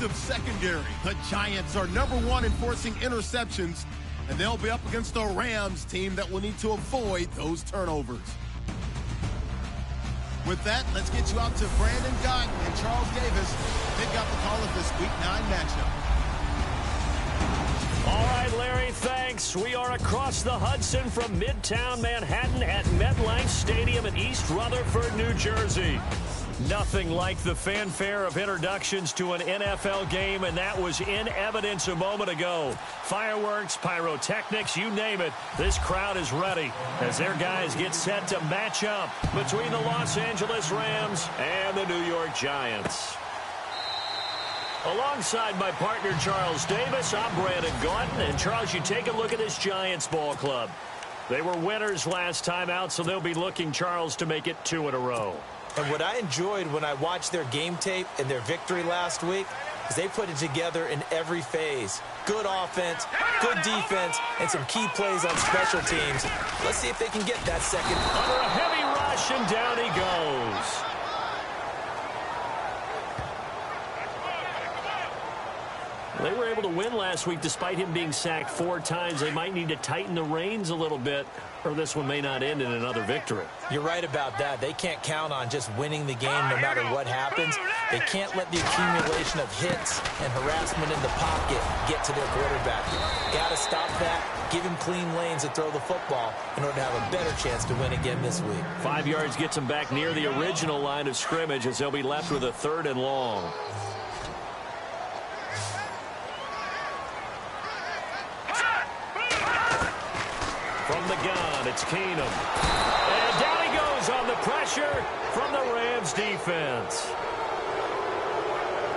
active secondary. The Giants are #1 in forcing interceptions, and they'll be up against a Rams team that will need to avoid those turnovers. With that, let's get you out to Brandon Guyton and Charles Davis. They've got the call of this Week 9 matchup. All right, Larry, thanks. We are across the Hudson from Midtown Manhattan at MetLife Stadium in East Rutherford, New Jersey. Nothing like the fanfare of introductions to an NFL game, and that was in evidence a moment ago. Fireworks, pyrotechnics, you name it. This crowd is ready as their guys get set to match up between the Los Angeles Rams and the New York Giants. Alongside my partner, Charles Davis, I'm Brandon Guyton. And, Charles, you take a look at this Giants ball club. They were winners last time out, so they'll be looking, Charles, to make it 2 in a row. And what I enjoyed when I watched their game tape and their victory last week is they put it together in every phase. Good offense, good defense, and some key plays on special teams. Let's see if they can get that second. Under a heavy rush, and down he goes. They were able to win last week despite him being sacked 4 times. They might need to tighten the reins a little bit, or this one may not end in another victory. You're right about that. They can't count on just winning the game no matter what happens. They can't let the accumulation of hits and harassment in the pocket get to their quarterback. Got to stop that, give him clean lanes to throw the football in order to have a better chance to win again this week. 5 yards gets them back near the original line of scrimmage as they'll be left with a 3rd and long. From the gun, it's Keenum. And down he goes on the pressure from the Rams defense.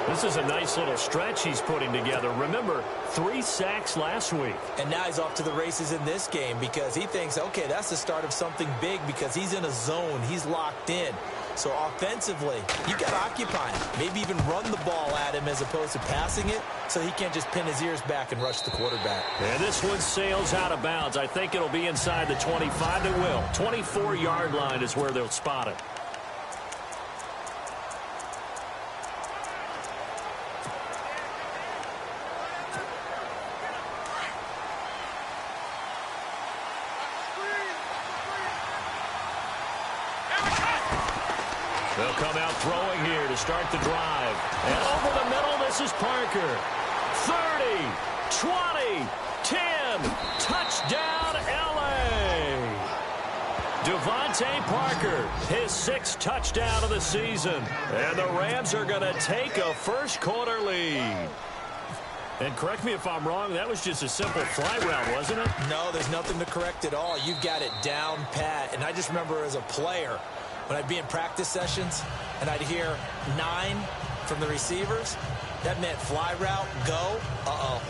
This is a nice little stretch he's putting together. Remember, 3 sacks last week. And now he's off to the races in this game because he thinks, okay, that's the start of something big because he's in a zone. He's locked in. So offensively, you got to occupy him. Maybe even run the ball at him as opposed to passing it so he can't just pin his ears back and rush the quarterback. And this one sails out of bounds. I think it'll be inside the 25. It will. 24-yard line is where they'll spot it. They'll come out throwing here to start the drive. And over the middle, this is Parker. 30, 20, 10, touchdown, L.A. Devontae Parker, his 6th touchdown of the season. And the Rams are going to take a first-quarter lead. And correct me if I'm wrong, that was just a simple fly route, wasn't it? No, there's nothing to correct at all. You've got it down pat. And I just remember as a player, when I'd be in practice sessions and I'd hear 9 from the receivers, that meant fly route, go,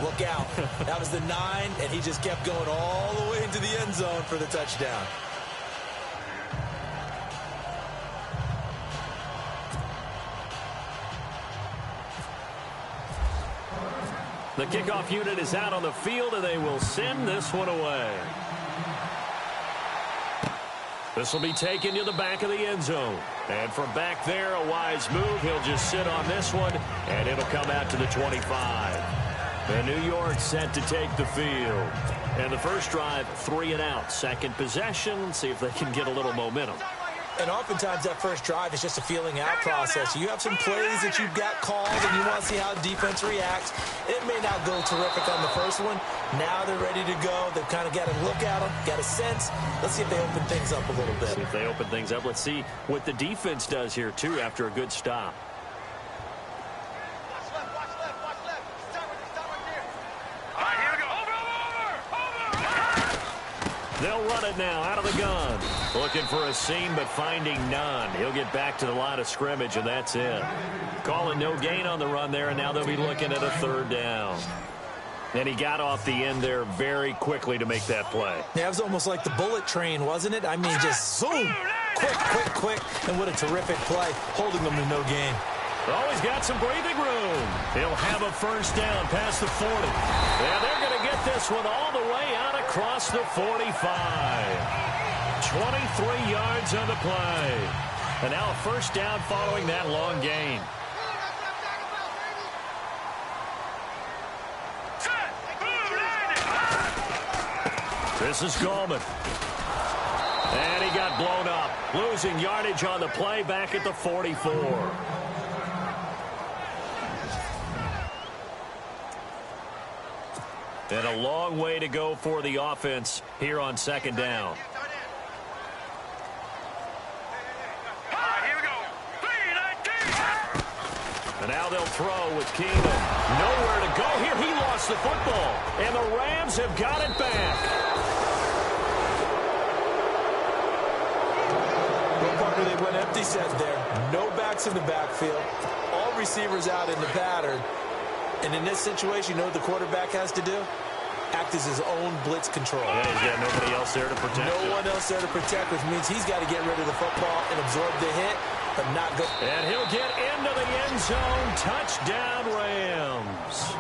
look out. That was the 9, and he just kept going all the way into the end zone for the touchdown. The kickoff unit is out on the field, and they will send this one away. This will be taken to the back of the end zone. And from back there, a wise move. He'll just sit on this one, and it'll come out to the 25. And New York set to take the field. And the first drive, 3 and out. Second possession, see if they can get a little momentum. And oftentimes that first drive is just a feeling out process. You have some plays that you've got called and you want to see how the defense reacts. It may not go terrific on the first one. Now they're ready to go. They've kind of got a look at them, got a sense. Let's see if they open things up a little bit. See if they open things up. Let's see what the defense does here, too, after a good stop. They'll run it now out of the gun. Looking for a seam, but finding none. He'll get back to the line of scrimmage, and that's it. Calling no gain on the run there, and now they'll be looking at a 3rd down. And he got off the end there very quickly to make that play. Yeah, it was almost like the bullet train, wasn't it? I mean, just zoom. Quick. And what a terrific play, holding them to no gain. Oh, he's got some breathing room. He'll have a first down past the 40. And they're going to get this one all the way out across the 45. 23 yards on the play. And now a first down following that long gain. This is Gallman. And he got blown up. Losing yardage on the play back at the 44. And a long way to go for the offense here on second down. And now they'll throw with Keenum. Nowhere to go here. He lost the football. And the Rams have got it back. Well, partner, they went empty set there. No backs in the backfield. All receivers out in the pattern. And in this situation, you know what the quarterback has to do? Act as his own blitz control. Yeah, he's got nobody else there to protect him. No one else there to protect, which means he's got to get rid of the football and absorb the hit, but not go. And he'll get into the end zone. Touchdown, Rams.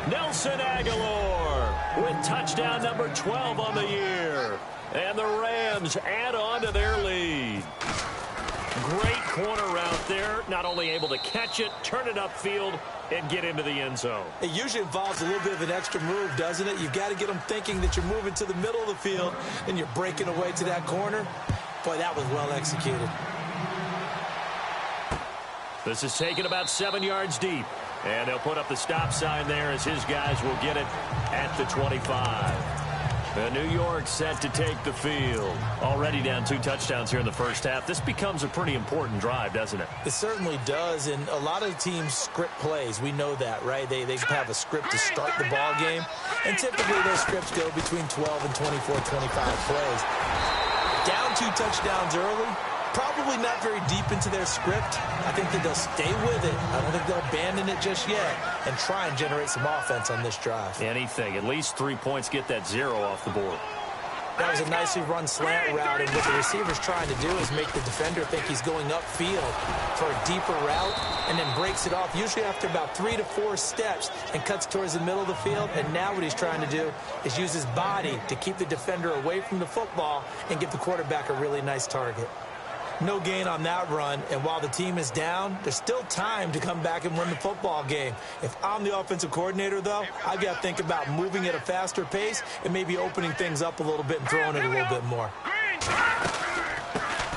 Nelson Aguilar with touchdown number 12 on the year. And the Rams add on to their lead. Great corner route there. Not only able to catch it, turn it upfield, and get into the end zone. It usually involves a little bit of an extra move, doesn't it? You've got to get them thinking that you're moving to the middle of the field and you're breaking away to that corner. Boy, that was well executed. This is taken about 7 yards deep. And they'll put up the stop sign there as his guys will get it at the 25. And New York set to take the field. Already down 2 touchdowns here in the first half. This becomes a pretty important drive, doesn't it? It certainly does, and a lot of teams script plays. We know that, right? They have a script to start the ball game, and typically those scripts go between 12 and 24, 25 plays. Down 2 touchdowns early, probably not very deep into their script. I think that they'll stay with it. I don't think they'll abandon it just yet and try and generate some offense on this drive. Anything. At least 3 points, get that 0 off the board. That was a nicely run slant route, and what the receiver's trying to do is make the defender think he's going upfield for a deeper route and then breaks it off, usually after about 3 to 4 steps, and cuts towards the middle of the field. And now what he's trying to do is use his body to keep the defender away from the football and give the quarterback a really nice target. No gain on that run, and while the team is down, there's still time to come back and win the football game. If I'm the offensive coordinator, though, I've got to think about moving at a faster pace and maybe opening things up a little bit and throwing it a little bit more.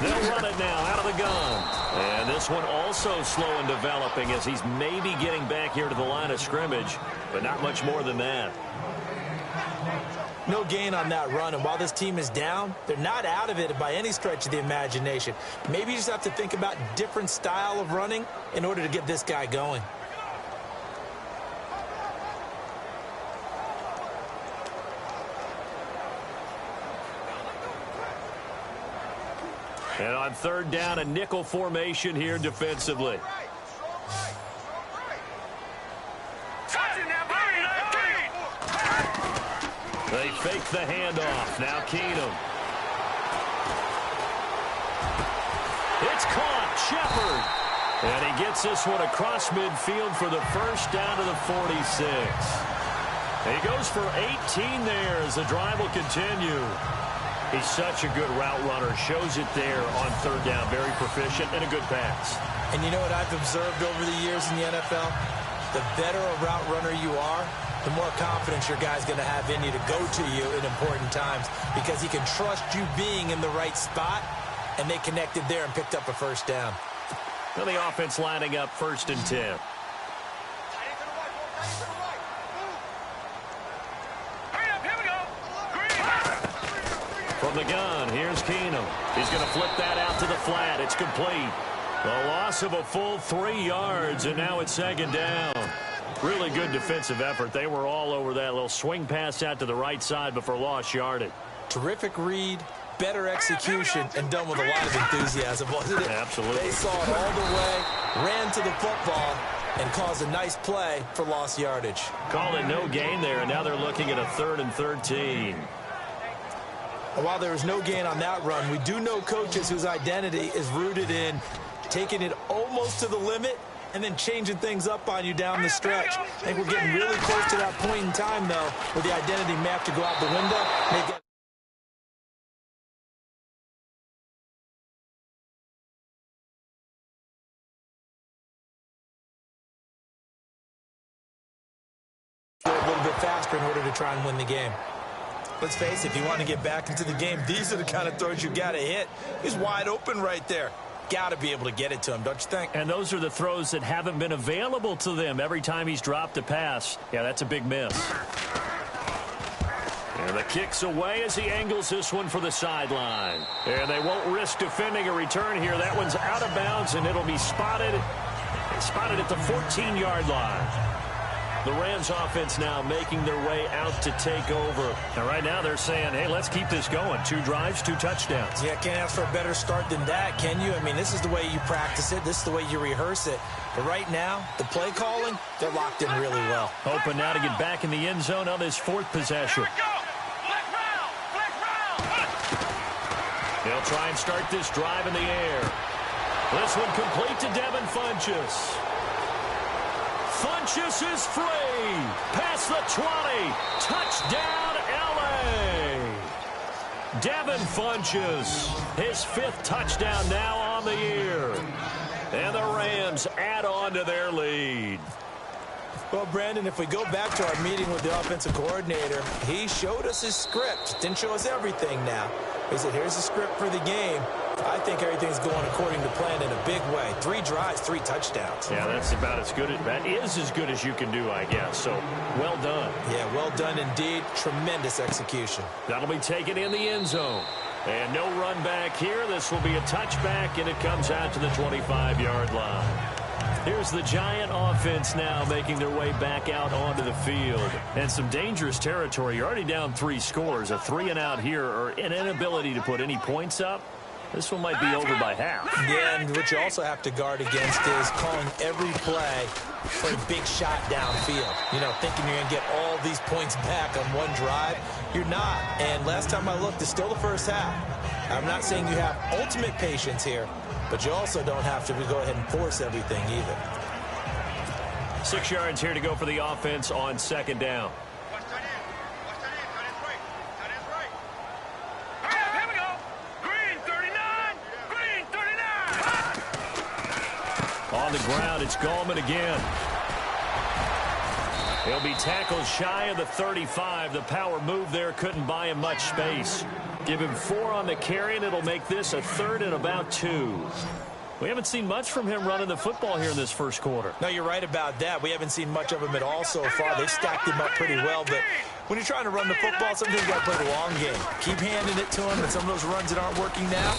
They'll run it now out of the gun. And this one also slow in developing as he's maybe getting back here to the line of scrimmage, but not much more than that. No gain on that run, and while this team is down, they're not out of it by any stretch of the imagination. Maybe you just have to think about different style of running in order to get this guy going. And on third down, a nickel formation here defensively. They fake the handoff. Now Keenum. It's caught. Shepard. And he gets this one across midfield for the first down to the 46. He goes for 18 there as the drive will continue. He's such a good route runner. Shows it there on third down. Very proficient and a good pass. And you know what I've observed over the years in the NFL? The better a route runner you are, the more confidence your guy's going to have in you to go to you in important times because he can trust you being in the right spot, and they connected there and picked up a first down. Now the offense lining up 1st and 10. From the gun, here's Keenum. He's going to flip that out to the flat. It's complete. The loss of a full 3 yards, and now it's 2nd down. Really good defensive effort. They were all over that little swing pass out to the right side before lost yardage. Terrific read, better execution, and done with a lot of enthusiasm, wasn't it? Absolutely. They saw it all the way, ran to the football, and caused a nice play for lost yardage. Called it no gain there, and now they're looking at a 3rd and 13. And while there was no gain on that run, we do know coaches whose identity is rooted in taking it almost to the limit and then changing things up on you down the stretch. I think we're getting really close to that point in time, though, where the identity may have to go out the window. They've got a little bit faster in order to try and win the game. let's face it, if you want to get back into the game, these are the kind of throws you got to hit. He's wide open right there. Got to be able to get it to him, don't you think? And those are the throws that haven't been available to them every time he's dropped a pass. Yeah, that's a big miss. And the kick's away as he angles this one for the sideline. And they won't risk defending a return here. That one's out of bounds, and it'll be spotted at the 14-yard line. The Rams offense now making their way out to take over. Now, right now they're saying, hey, let's keep this going. 2 drives, 2 touchdowns. Yeah, can't ask for a better start than that, can you? I mean, this is the way you practice it. This is the way you rehearse it. But right now, the play calling, they're locked in really well. Hoping now to get back in the end zone on this 4th possession. They'll try and start this drive in the air. This one complete to Devin Funchess. Funchess is free. Past the 20. Touchdown, L.A. Devin Funchess, his 5th touchdown now on the year. And the Rams add on to their lead. Well, Brandon, if we go back to our meeting with the offensive coordinator, he showed us his script. Didn't show us everything now. He said, here's the script for the game. I think everything's going according to plan in a big way. 3 drives, 3 touchdowns. Yeah, that's about as good as you can do, I guess. So, well done. Yeah, well done indeed. Tremendous execution. That'll be taken in the end zone. And no run back here. This will be a touchback, and it comes out to the 25-yard line. Here's the Giant offense now making their way back out onto the field. And some dangerous territory. You're already down 3 scores. A 3-and-out here, or an inability to put any points up. This one might be over by half. Yeah, and what you also have to guard against is calling every play for a big shot downfield. You know, thinking you're going to get all these points back on one drive. You're not. And last time I looked, it's still the first half. I'm not saying you have ultimate patience here, but you also don't have to go ahead and force everything either. 6 yards here to go for the offense on 2nd down. On the ground, it's Gallman again. He'll be tackled shy of the 35. The power move there couldn't buy him much space. Give him 4 on the carry, and it'll make this a 3rd and about 2. We haven't seen much from him running the football here in this first quarter. No, you're right about that. We haven't seen much of him at all so far. They've stacked him up pretty well, but when you're trying to run the football, sometimes you got to play the long game. Keep handing it to him, and some of those runs that aren't working now,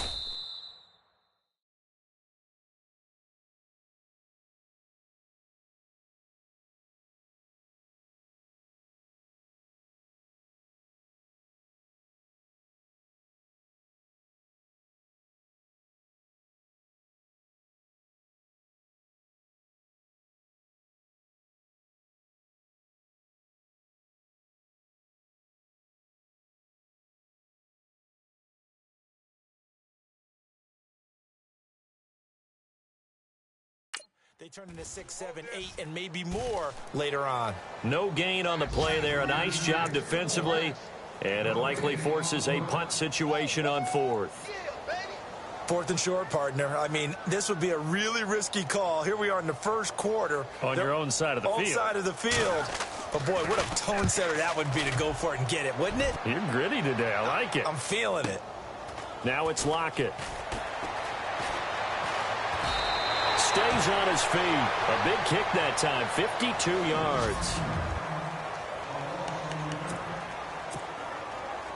they turn into 6, 7, 8, and maybe more later on. No gain on the play there. A nice job defensively, and it likely forces a punt situation on 4th. 4th and short, partner. I mean, this would be a really risky call. Here we are in the first quarter. On your own side of the field. Own side of the field. But, boy, what a tone setter that would be to go for it and get it, wouldn't it? You're gritty today. I like it. I'm feeling it. Now it's Lockett. Stays on his feet. A big kick that time, 52 yards.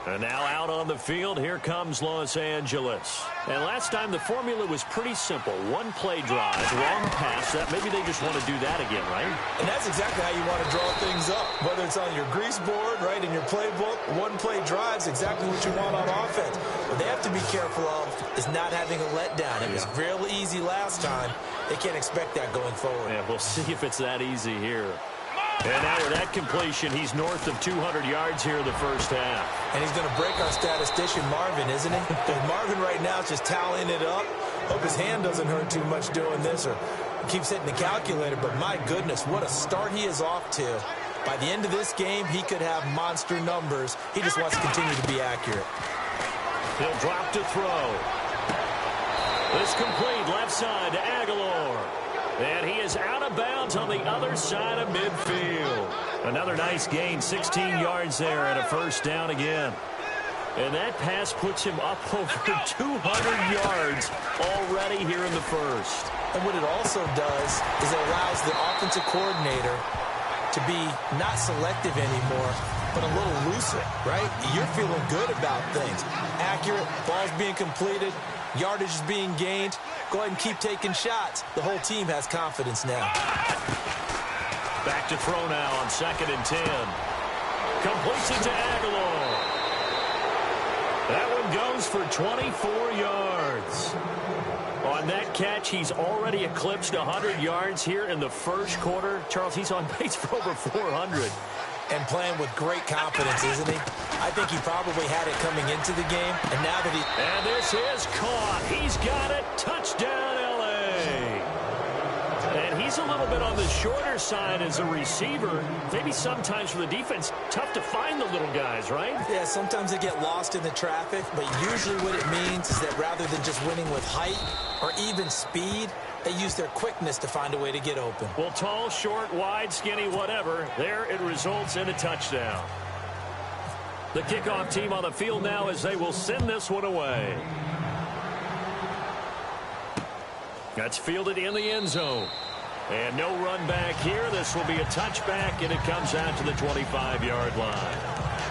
And now out on the field, here comes Los Angeles. And last time the formula was pretty simple. 1 play drive, long pass. That maybe they just want to do that again, right? And that's exactly how you want to draw things up. Whether it's on your grease board, right, in your playbook, 1 play drive is exactly what you want on offense. What they have to be careful of is not having a letdown. It was real easy last time. They can't expect that going forward. Yeah, we'll see if it's that easy here. And now with that completion, he's north of 200 yards here in the first half. And he's going to break our statistician, Marvin, isn't he? Because Marvin right now is just tallying it up. Hope his hand doesn't hurt too much doing this or keeps hitting the calculator. But my goodness, what a start he is off to. By the end of this game, he could have monster numbers. He just wants to continue to be accurate. He'll drop to throw. This complete left side to Aguilar. And he is out of bounds on the other side of midfield. Another nice gain, 16 yards there and a first down again. And that pass puts him up over 200 yards already here in the first. And what it also does is it allows the offensive coordinator to be not selective anymore, but a little looser, right? You're feeling good about things. Accurate, balls being completed, yardage is being gained. Go ahead and keep taking shots. The whole team has confidence now. Back to throw now on 2nd and 10. Completes it to Aguilar. That one goes for 24 yards. On that catch, he's already eclipsed 100 yards here in the first quarter. Charles, he's on pace for over 400. And playing with great confidence, isn't he? I think he probably had it coming into the game, and now that he... And this is caught. He's got it. Touchdown, L.A. And he's a little bit on the shorter side as a receiver. Maybe sometimes for the defense, tough to find the little guys, right? Yeah, sometimes they get lost in the traffic, but usually what it means is that rather than just winning with height or even speed, they use their quickness to find a way to get open. Well, tall, short, wide, skinny, whatever. There it results in a touchdown. The kickoff team on the field now as they will send this one away. That's fielded in the end zone. And no run back here. This will be a touchback, and it comes out to the 25-yard line.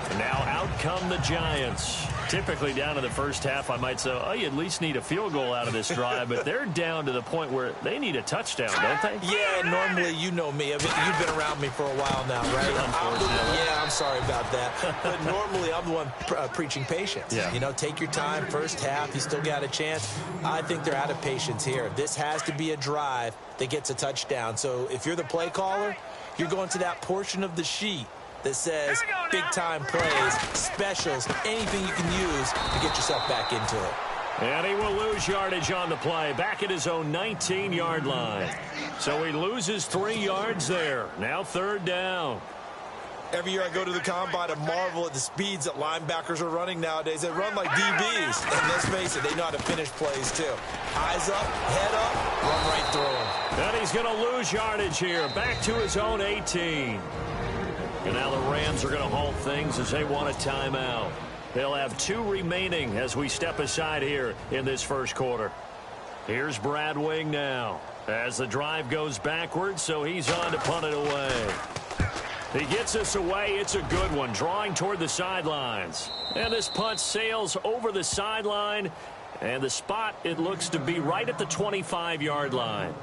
And now out come the Giants. Typically down in the first half, I might say, oh, you at least need a field goal out of this drive. But they're down to the point where they need a touchdown, don't they? Yeah, normally, you know me. You've been around me for a while now, right? Yeah, I'm sorry about that. But normally, I'm the one preaching patience. Yeah. You know, take your time. First half, you still got a chance. I think they're out of patience here. This has to be a drive that gets a touchdown. So if you're the play caller, you're going to that portion of the sheet that says big-time plays, specials, anything you can use to get yourself back into it. And he will lose yardage on the play, back at his own 19-yard line. So he loses 3 yards there. Now 3rd down. Every year I go to the combine and marvel at the speeds that linebackers are running nowadays. They run like DBs. And let's face it, they know how to finish plays too. Eyes up, head up, run right through them. And he's going to lose yardage here, back to his own 18. And now the Rams are going to halt things as they want a timeout. They'll have 2 remaining as we step aside here in this first quarter. Here's Brad Wing now as the drive goes backwards, so he's on to punt it away. He gets this away. It's a good one, drawing toward the sidelines. And this punt sails over the sideline, and the spot, it looks to be right at the 25-yard line.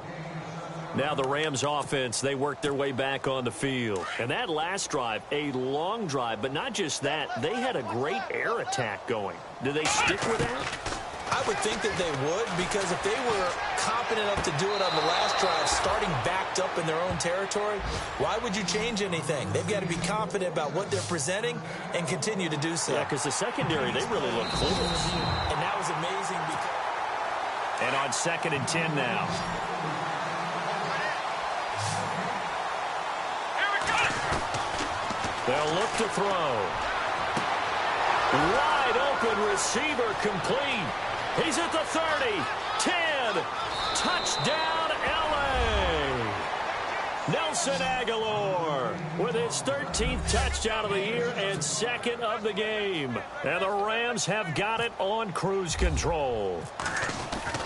Now the Rams offense, they work their way back on the field. And that last drive, a long drive, but not just that, they had a great air attack going. Do they stick with that? I would think that they would, because if they were confident enough to do it on the last drive, starting backed up in their own territory, why would you change anything? They've got to be confident about what they're presenting and continue to do so. Yeah, because the secondary, they really look clueless. And that was amazing. And on 2nd and 10 now. They'll look to throw. Wide open receiver complete. He's at the 30, 10, touchdown L.A. Nelson Aguilar with his 13th touchdown of the year and 2nd of the game. And the Rams have got it on cruise control.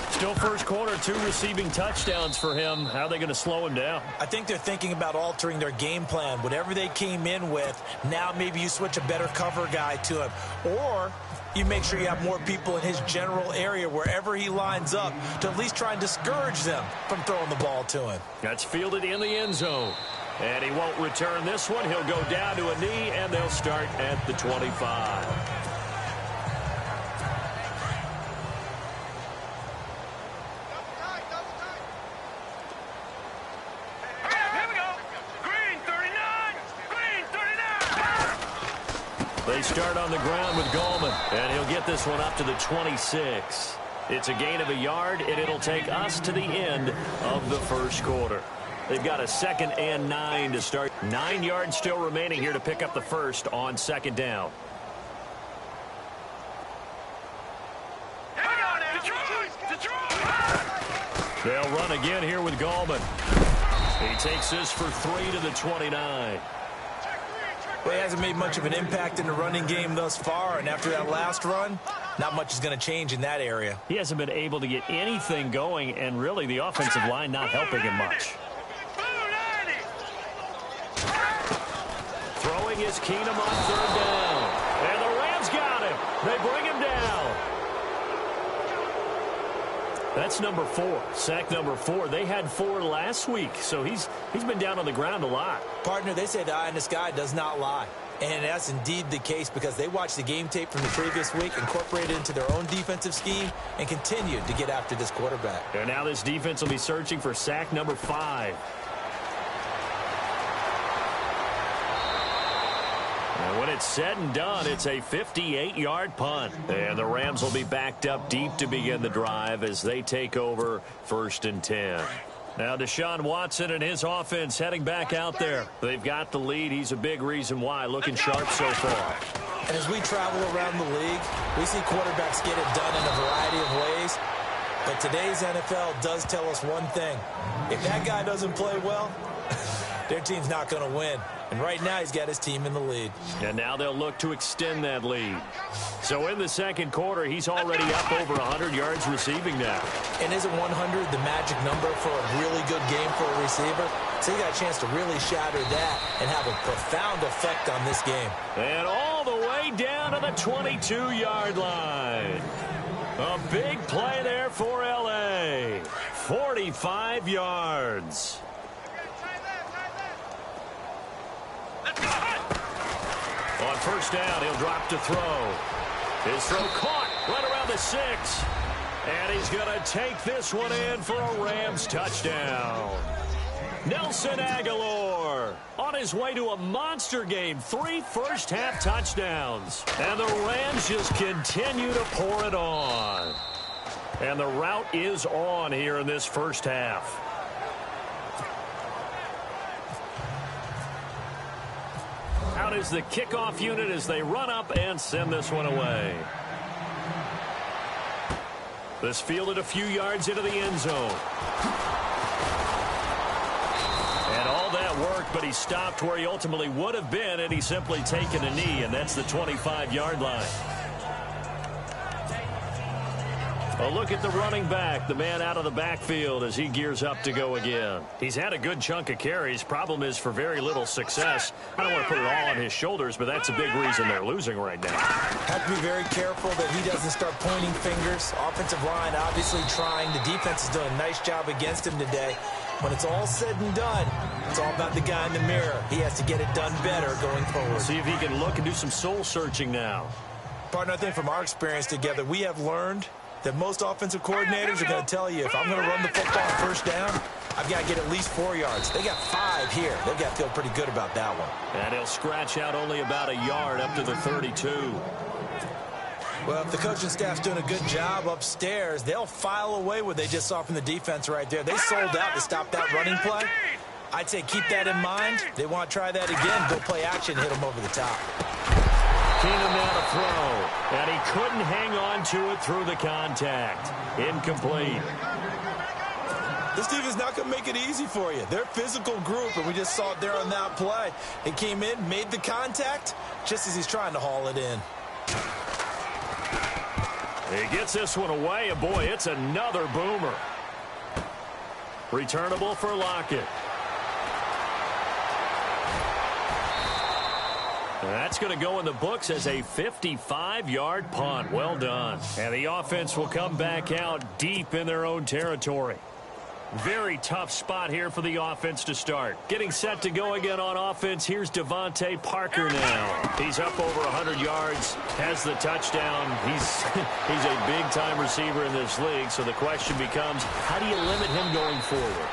Still first quarter, 2 receiving touchdowns for him. How are they going to slow him down? I think they're thinking about altering their game plan. Whatever they came in with, now maybe you switch a better cover guy to him. Or you make sure you have more people in his general area wherever he lines up to at least try and discourage them from throwing the ball to him. That's fielded in the end zone. And he won't return this one. He'll go down to a knee, and they'll start at the 25. They start on the ground with Gallman, and he'll get this one up to the 26. It's a gain of a yard, and it'll take us to the end of the first quarter. They've got a 2nd and 9 to start. 9 yards still remaining here to pick up the first on 2nd down. They'll run again here with Gallman. He takes this for 3 to the 29. Well, he hasn't made much of an impact in the running game thus far, and after that last run, not much is going to change in that area. He hasn't been able to get anything going, and really the offensive line not helping him much. Throwing is Keenum on 3rd down. And the Rams got him. They bring him down. That's number 4. Sack number 4. They had 4 last week, so he's been down on the ground a lot. Partner, they say the eye in the sky does not lie. And that's indeed the case because they watched the game tape from the previous week, incorporated it into their own defensive scheme, and continued to get after this quarterback. And now this defense will be searching for sack number 5. And when it's said and done, it's a 58-yard punt. And the Rams will be backed up deep to begin the drive as they take over 1st and 10. Now Deshaun Watson and his offense heading back out there. They've got the lead. He's a big reason why. Looking sharp so far. And as we travel around the league, we see quarterbacks get it done in a variety of ways. But today's NFL does tell us one thing. If that guy doesn't play well, their team's not going to win. And right now, he's got his team in the lead. And now they'll look to extend that lead. So in the 2nd quarter, he's already up over 100 yards receiving now. And isn't 100 the magic number for a really good game for a receiver? So he got a chance to really shatter that and have a profound effect on this game. And all the way down to the 22-yard line. A big play there for L.A. 45 yards. On 1st down, he'll drop to throw. His throw caught right around the 6. And he's going to take this one in for a Rams touchdown. Nelson Aguilar on his way to a monster game. 3 first-half touchdowns. And the Rams just continue to pour it on. And the route is on here in this first half. Out is the kickoff unit as they run up and send this one away. This fielded a few yards into the end zone. And all that worked, but he stopped where he ultimately would have been, and he's simply taken a knee, and that's the 25-yard line. A look at the running back, the man out of the backfield as he gears up to go again. He's had a good chunk of carries. Problem is for very little success. I don't want to put it all on his shoulders, but that's a big reason they're losing right now. Have to be very careful that he doesn't start pointing fingers. Offensive line obviously trying. The defense has done a nice job against him today. When it's all said and done, it's all about the guy in the mirror. He has to get it done better going forward. See if he can look and do some soul searching now. Partner, I think from our experience together, we have learned that most offensive coordinators are going to tell you, if I'm going to run the football on 1st down, I've got to get at least 4 yards. They got 5 here. They've got to feel pretty good about that one. And he'll scratch out only about a yard up to the 32. Well, if the coaching staff's doing a good job upstairs, they'll file away what they just saw from the defense right there. They sold out to stop that running play. I'd say keep that in mind. They want to try that again, go play action, hit them over the top. Keenum now to throw, and he couldn't hang on to it through the contact. Incomplete. This defense is not going to make it easy for you. They're a physical group, and we just saw it there on that play. He came in, made the contact, just as he's trying to haul it in. He gets this one away, and boy, it's another boomer. Returnable for Lockett. That's going to go in the books as a 55-yard punt. Well done. And the offense will come back out deep in their own territory. Very tough spot here for the offense to start. Getting set to go again on offense. Here's Devontae Parker now. He's up over 100 yards, has the touchdown. He's a big-time receiver in this league, so the question becomes, how do you limit him going forward?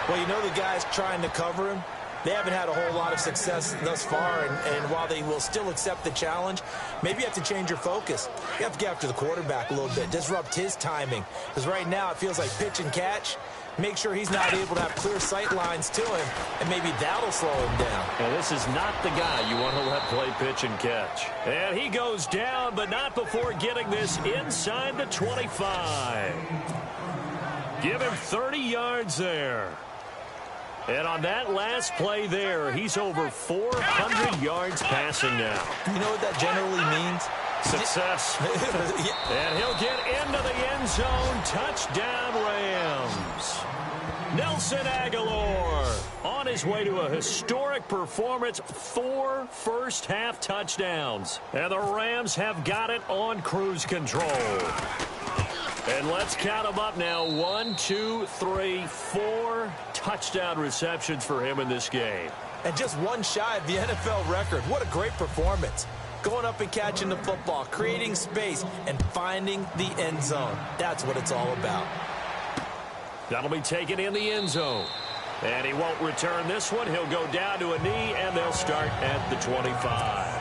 Well, you know the guys trying to cover him. They haven't had a whole lot of success thus far, and while they will still accept the challenge, maybe you have to change your focus. You have to get after the quarterback a little bit, disrupt his timing. Because right now it feels like pitch and catch. Make sure he's not able to have clear sight lines to him, and maybe that'll slow him down. Now, this is not the guy you want to let play pitch and catch. And he goes down, but not before getting this inside the 25. Give him 30 yards there. And on that last play there, he's over 400 yards passing now. You know what that generally means? Success. And he'll get into the end zone. Touchdown, Rams. Nelson Aguilar on his way to a historic performance. 4 first-half touchdowns. And the Rams have got it on cruise control. And let's count them up now. 1, 2, 3, 4 touchdown receptions for him in this game. And just one shy of the NFL record. What a great performance. Going up and catching the football, creating space, and finding the end zone. That's what it's all about. That'll be taken in the end zone. And he won't return this one. He'll go down to a knee, and they'll start at the 25.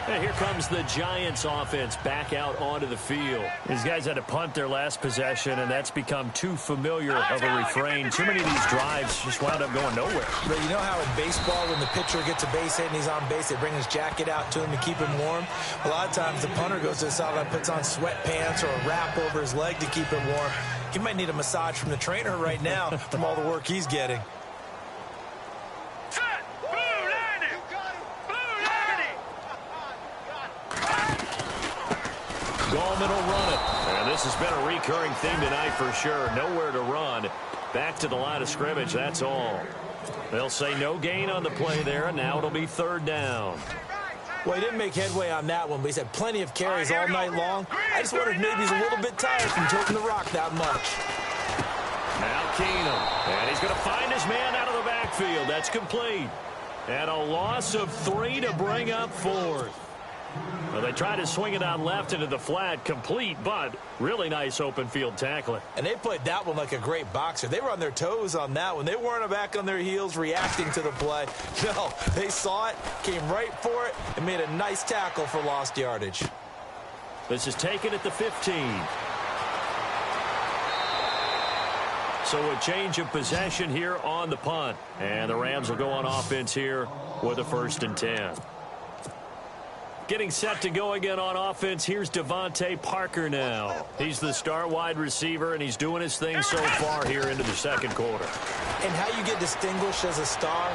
And here comes the Giants offense back out onto the field. These guys had to punt their last possession, and that's become too familiar of a refrain. Too many of these drives just wound up going nowhere. But you know how in baseball, when the pitcher gets a base hit and he's on base, they bring his jacket out to him to keep him warm? A lot of times the punter goes to the sideline, puts on sweatpants or a wrap over his leg to keep him warm. He might need a massage from the trainer right now from all the work he's getting. Gallman will run it. And this has been a recurring theme tonight for sure. Nowhere to run. Back to the line of scrimmage, that's all. They'll say no gain on the play there, and now it'll be 3rd down. Well, he didn't make headway on that one, but he's had plenty of carries all night long. I just wondered if maybe he's a little bit tired from toting the rock that much. Now Keenum. And he's going to find his man out of the backfield. That's complete. And a loss of 3 to bring up 4th. Well, they tried to swing it out left into the flat, complete, but really nice open field tackling. And they played that one like a great boxer. They were on their toes on that one. They weren't back on their heels reacting to the play. No, they saw it, came right for it, and made a nice tackle for lost yardage. This is taken at the 15. So a change of possession here on the punt. And the Rams will go on offense here with a 1st and 10. Getting set to go again on offense, here's Devontae Parker now. He's the star wide receiver, and he's doing his thing so far here into the 2nd quarter. And how you get distinguished as a star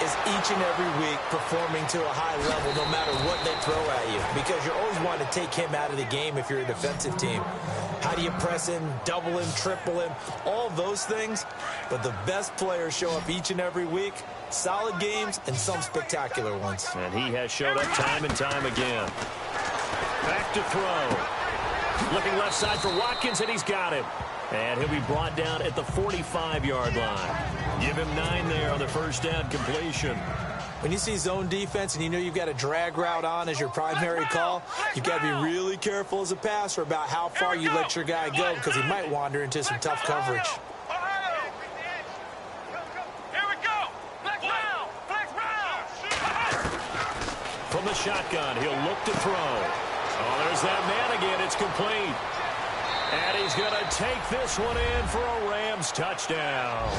is each and every week performing to a high level no matter what they throw at you, because you're always wanting to take him out of the game if you're a defensive team. How do you press him, double him, triple him, all those things? But the best players show up each and every week. Solid games and some spectacular ones. And he has showed up time and time again. Back to throw. Looking left side for Watkins, and he's got him. And he'll be brought down at the 45-yard line. Give him 9 there on the 1st down completion. When you see zone defense and you know you've got a drag route on as your primary call, you've got to be really careful as a passer about how far you let your guy go, because he might wander into some tough coverage. From the shotgun, he'll look to throw. Oh, there's that man again. It's complete. And he's going to take this one in for a Rams touchdown.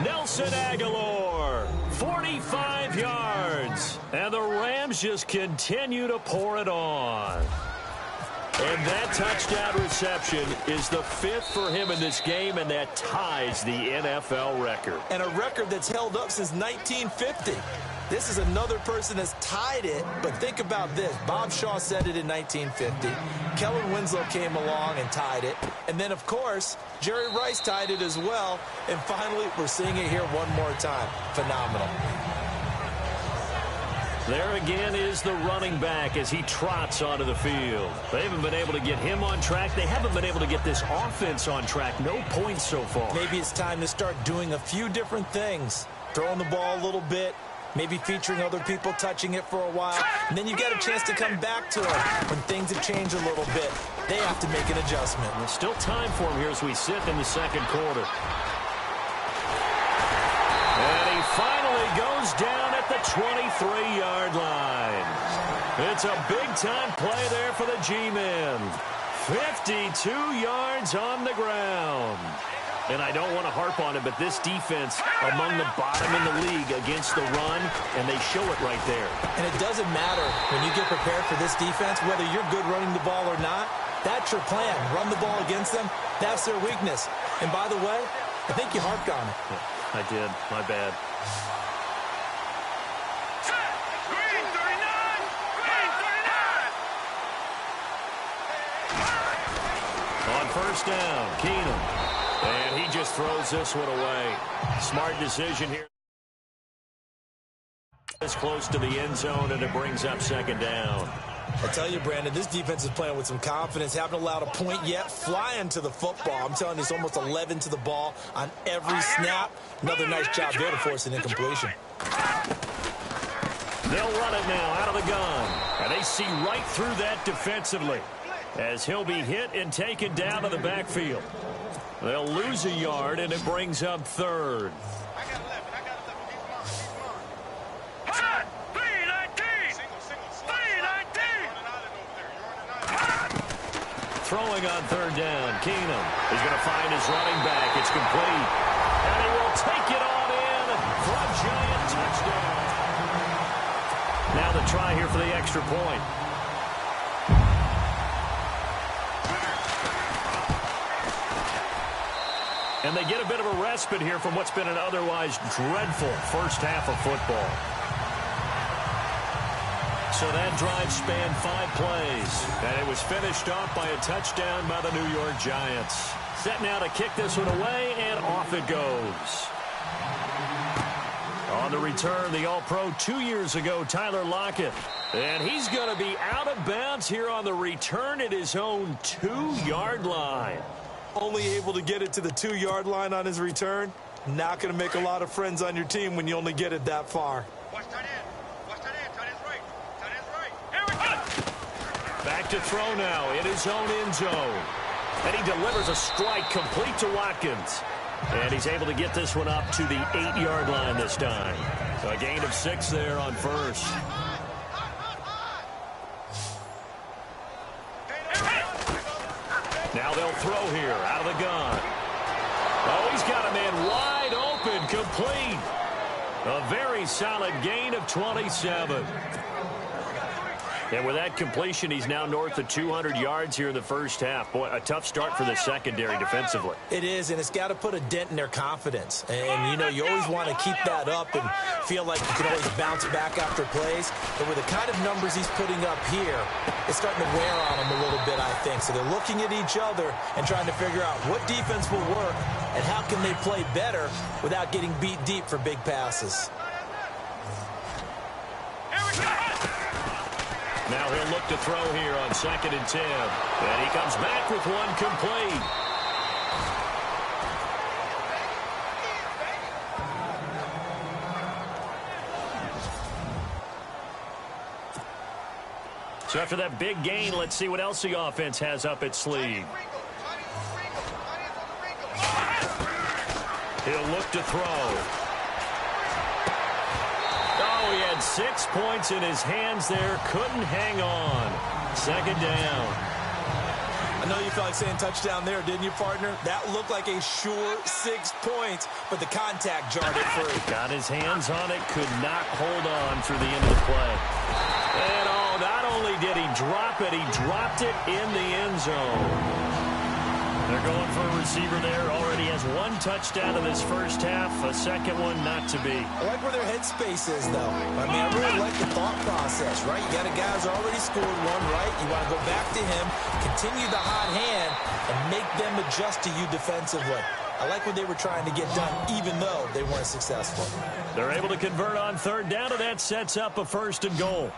Nelson Aguilar, 45 yards. And the Rams just continue to pour it on. And that touchdown reception is the 5th for him in this game, and that ties the NFL record. And a record that's held up since 1950. This is another person that's tied it, but think about this. Bob Shaw said it in 1950. Kellen Winslow came along and tied it. And then, of course, Jerry Rice tied it as well. And finally, we're seeing it here one more time. Phenomenal. There again is the running back as he trots onto the field. They haven't been able to get him on track. They haven't been able to get this offense on track. No points so far. Maybe it's time to start doing a few different things. Throwing the ball a little bit. Maybe featuring other people touching it for a while. And then you get a chance to come back to it when things have changed a little bit. They have to make an adjustment. There's still time for him here as we sit in the 2nd quarter. And he finally goes down at the 23-yard line. It's a big-time play there for the G-men. 52 yards on the ground. And I don't want to harp on it, but this defense among the bottom in the league against the run, and they show it right there. And it doesn't matter when you get prepared for this defense, whether you're good running the ball or not, That's your plan. Run the ball against them. That's their weakness. And by the way, I think you harped on it. I did. My bad. On first down, Keenum. And he just throws this one away. Smart decision here. This close to the end zone, and it brings up second down. I tell you, Brandon, this defense is playing with some confidence. Haven't allowed a point yet. Flying to the football. I'm telling you, it's almost 11 to the ball on every snap. Another nice job there to force an incompletion. They'll run it now out of the gun. And they see right through that defensively as he'll be hit and taken down to the backfield. They'll lose a yard, and it brings up third. Throwing on third down, Keenum is going to find his running back. It's complete. And he will take it on in for a giant touchdown. Now the try here for the extra point. And they get a bit of a respite here from what's been an otherwise dreadful first half of football. So that drive spanned 5 plays, and it was finished off by a touchdown by the New York Giants. Set now to kick this one away, and off it goes. On the return, the All-Pro 2 years ago, Tyler Lockett. And he's going to be out of bounds here on the return at his own 2-yard line. Only able to get it to the 2-yard line on his return. Not going to make a lot of friends on your team when you only get it that far. Back to throw now in his own end zone. And he delivers a strike complete to Watkins. And he's able to get this one up to the 8-yard line this time. So a gain of 6 there on first. Now they'll throw here out of the gun. Oh, he's got a man wide open, complete. A very solid gain of 27. And with that completion, he's now north of 200 yards here in the first half. Boy, a tough start for the secondary defensively. It is, and it's got to put a dent in their confidence. And, you know, you always want to keep that up and feel like you can always bounce back after plays. But with the kind of numbers he's putting up here, it's starting to wear on them a little bit, I think. So they're looking at each other and trying to figure out what defense will work and how can they play better without getting beat deep for big passes. Now he'll look to throw here on 2nd and 10. And he comes back with one complete. So after that big gain, let's see what else the offense has up its sleeve. He'll look to throw. Oh, he had 6 points in his hands there. Couldn't hang on. 2nd down. I know you felt like saying touchdown there, didn't you, partner? That looked like a sure 6 points, but the contact jarred it free. Got his hands on it, could not hold on through the end of the play. And oh, not only did he drop it, he dropped it in the end zone. They're going for a receiver there. Already has 1 touchdown in this first half. A second one not to be. I like where their headspace is, though. I mean, I really like the thought process, right? You got a guy who's already scored one, right? You want to go back to him, continue the hot hand, and make them adjust to you defensively. I like what they were trying to get done, even though they weren't successful. They're able to convert on 3rd down, and that sets up a 1st and goal.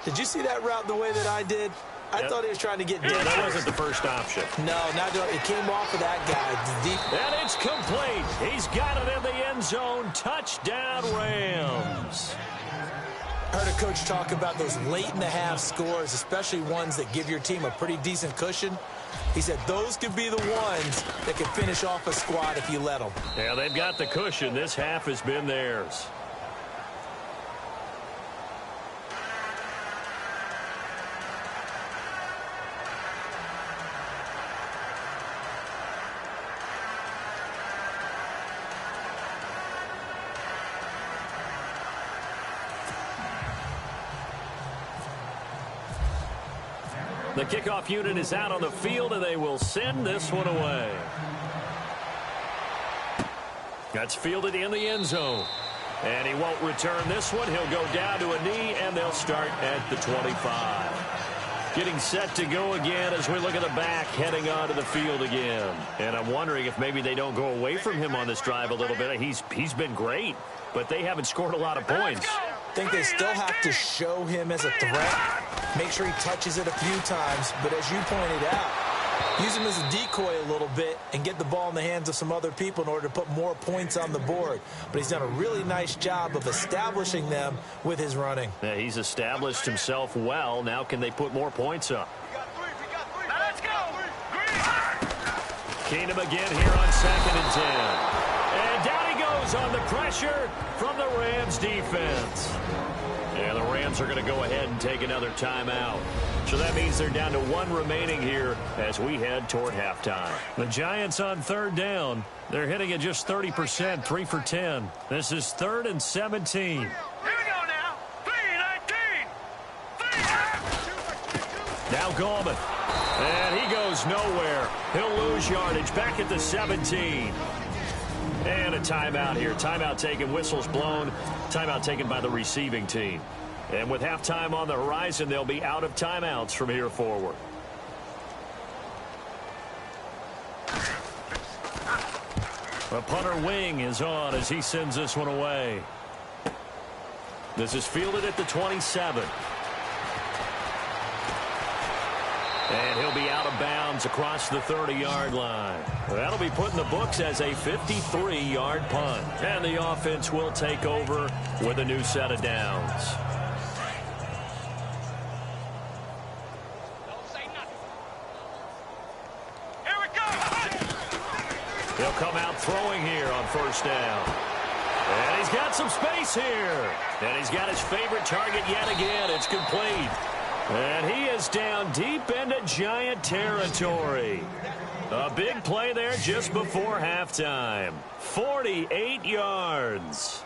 Did you see that route the way that I did? I thought he was trying to get deep. Yeah, that wasn't the first option. No, not it came off of that guy. Deep. And it's complete. He's got it in the end zone. Touchdown, Rams. I heard a coach talk about those late-in-the-half scores, especially ones that give your team a pretty decent cushion. He said those could be the ones that could finish off a squad if you let them. Yeah, they've got the cushion. This half has been theirs. The kickoff unit is out on the field, and they will send this one away. That's fielded in the end zone. And he won't return this one. He'll go down to a knee, and they'll start at the 25. Getting set to go again as we look at the back, heading onto the field again. And I'm wondering if maybe they don't go away from him on this drive a little bit. He's been great, but they haven't scored a lot of points. I think they still have to show him as a threat. Make sure he touches it a few times. But as you pointed out, use him as a decoy a little bit and get the ball in the hands of some other people in order to put more points on the board. But he's done a really nice job of establishing them with his running. Yeah, he's established himself well. Now can they put more points up? Let's go. Keenum again here on 2nd and 10. And down he goes on the pressure from the Rams defense. And the Rams are going to go ahead and take another timeout. So that means they're down to 1 remaining here as we head toward halftime. The Giants on 3rd down. They're hitting at just 30%, 3 for 10. This is 3rd and 17. Here we go now. 3-19. Now Gallman. And he goes nowhere. He'll lose yardage back at the 17. And a timeout here. Timeout taken, whistles blown. Timeout taken by the receiving team. And with halftime on the horizon, they'll be out of timeouts from here forward. The punter wing is on as he sends this one away. This is fielded at the 27. And he'll be out of bounds across the 30-yard line. That'll be put in the books as a 53-yard punt. And the offense will take over with a new set of downs. Here we go. He'll come out throwing here on 1st down. And he's got some space here. And he's got his favorite target yet again. It's complete. And he is down deep into Giant territory. A big play there just before halftime. 48 yards.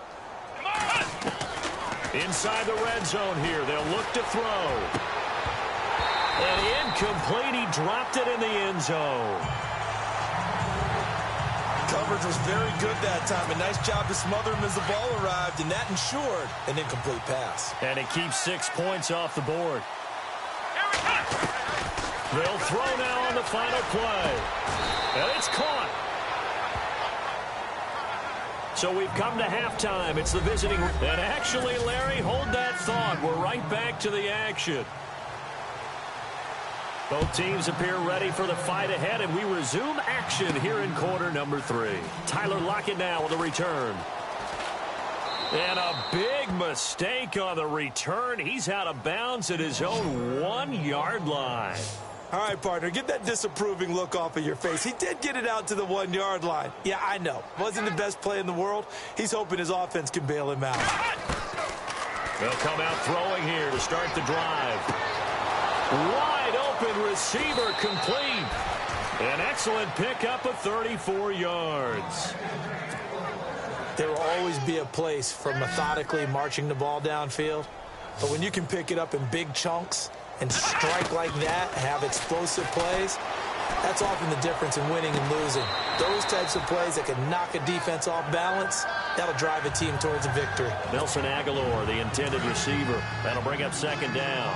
Inside the red zone here. They'll look to throw. And incomplete. He dropped it in the end zone. Coverage was very good that time. A nice job to smother him as the ball arrived, and that ensured an incomplete pass. And it keeps 6 points off the board. They'll throw now on the final play. And it's caught. So we've come to halftime. It's the visiting. And actually, Larry, hold that thought. We're right back to the action. Both teams appear ready for the fight ahead, and we resume action here in quarter number 3. Tyler Lockett now with a return. And a big mistake on the return. He's out of bounds at his own 1-yard line. All right, partner, get that disapproving look off of your face. He did get it out to the 1-yard line. Yeah, I know. Wasn't the best play in the world. He's hoping his offense can bail him out. They'll come out throwing here to start the drive. Wide open receiver complete. An excellent pickup of 34 yards. There will always be a place for methodically marching the ball downfield. But when you can pick it up in big chunks and strike like that, have explosive plays, that's often the difference in winning and losing. Those types of plays that can knock a defense off balance, that'll drive a team towards a victory. Nelson Aguilar, the intended receiver. That'll bring up 2nd down.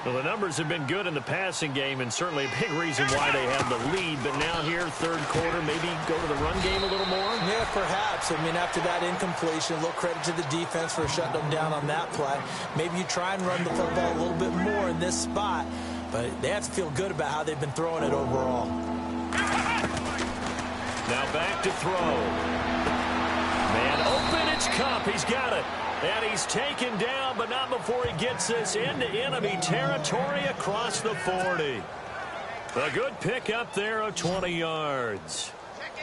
Well, the numbers have been good in the passing game, and certainly a big reason why they have the lead. But now here, 3rd quarter, maybe go to the run game a little more? Yeah, perhaps. I mean, after that incompletion, a little credit to the defense for shutting them down on that play. Maybe you try and run the football a little bit more in this spot, but they have to feel good about how they've been throwing it overall. Now back to throw. Man open, it's Cup. He's got it. And he's taken down, but not before he gets this into enemy territory across the 40. A good pickup there of 20 yards.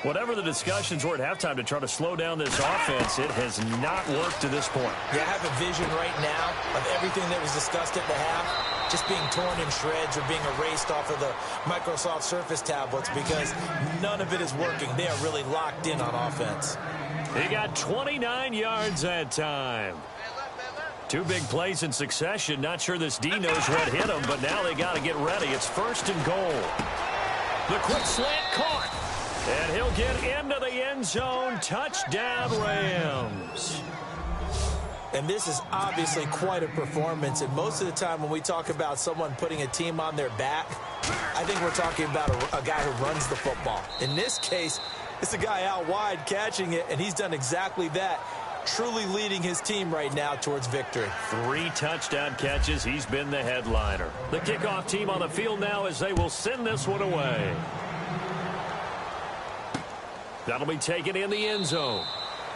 Whatever the discussions were at halftime to try to slow down this offense, it has not worked to this point. Yeah, I have a vision right now of everything that was discussed at the half just being torn in shreds or being erased off of the Microsoft Surface tablets because none of it is working. They are really locked in on offense. He got 29 yards that time. Two big plays in succession. Not sure this D knows what hit him, but now they got to get ready. It's 1st and goal. The quick slant caught. And he'll get into the end zone. Touchdown, Rams. And this is obviously quite a performance. And most of the time when we talk about someone putting a team on their back, I think we're talking about a guy who runs the football. In this case, it's a guy out wide catching it, and he's done exactly that, truly leading his team right now towards victory. 3 touchdown catches. He's been the headliner. The kickoff team on the field now as they will send this one away. That'll be taken in the end zone.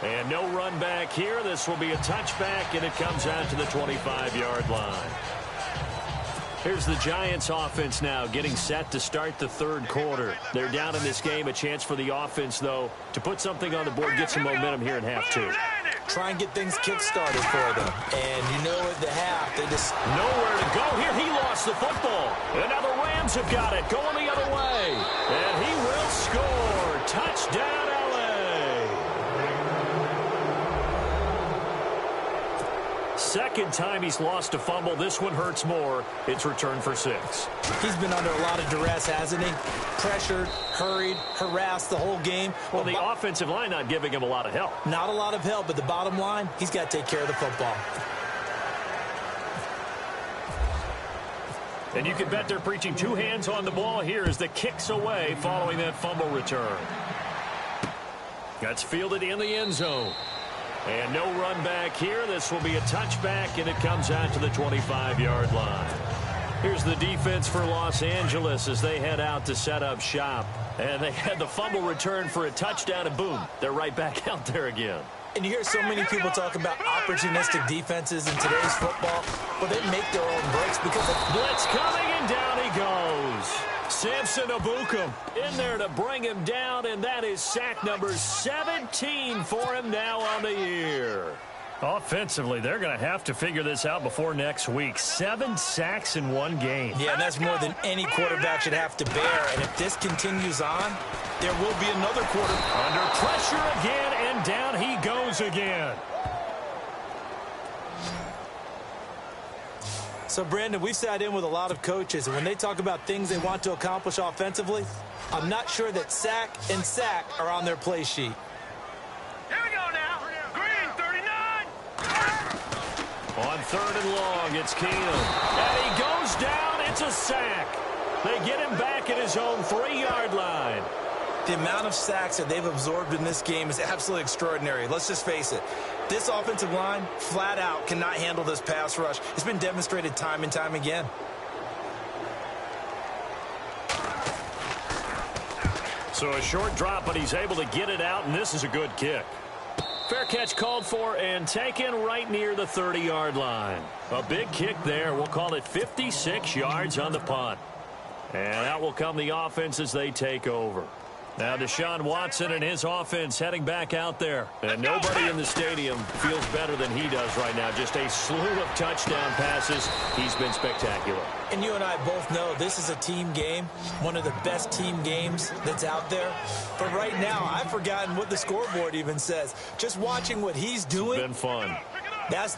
And no run back here. This will be a touchback, and it comes out to the 25-yard line. Here's the Giants offense now getting set to start the 3rd quarter. They're down in this game. A chance for the offense, though, to put something on the board, get some momentum here in half 2. Try and get things kick-started for them. And you know at the half, they just... Nowhere to go here. He lost the football. And now the Rams have got it. Going the other way. And he will score. Touchdown, Second time he's lost a fumble. This one hurts more. It's returned for 6. He's been under a lot of duress, hasn't he? Pressured, hurried, harassed the whole game. Well, the offensive line not giving him a lot of help. Not a lot of help, but the bottom line, he's got to take care of the football. And you can bet they're preaching 2 hands on the ball here as the kick's away following that fumble return. That's fielded in the end zone. And no run back here. This will be a touchback, and it comes out to the 25-yard line. Here's the defense for Los Angeles as they head out to set up shop. And they had the fumble return for a touchdown, and boom, they're right back out there again. And you hear so many people talk about opportunistic defenses in today's football. Well, they make their own breaks because of... Blitz coming, and down he goes. Samson Abukum in there to bring him down, and that is sack number 17 for him now on the year. Offensively, they're going to have to figure this out before next week. 7 sacks in 1 game. Yeah, and that's more than any quarterback should have to bear. And if this continues on, there will be another quarter. Under pressure again, and down he goes again. So, Brandon, we've sat in with a lot of coaches, and when they talk about things they want to accomplish offensively, I'm not sure that sack and sack are on their play sheet. Here we go now. Green, 39. On 3rd and long, it's Keenum. And he goes down. It's a sack. They get him back at his own 3-yard line. The amount of sacks that they've absorbed in this game is absolutely extraordinary. Let's just face it. This offensive line, flat out, cannot handle this pass rush. It's been demonstrated time and time again. So a short drop, but he's able to get it out, and this is a good kick. Fair catch called for and taken right near the 30-yard line. A big kick there. We'll call it 56 yards on the punt. And that will come the offense as they take over. Now Deshaun Watson and his offense heading back out there. And nobody in the stadium feels better than he does right now. Just a slew of touchdown passes. He's been spectacular. And you and I both know this is a team game, one of the best team games that's out there. But right now, I've forgotten what the scoreboard even says. Just watching what he's doing. It's been fun. That's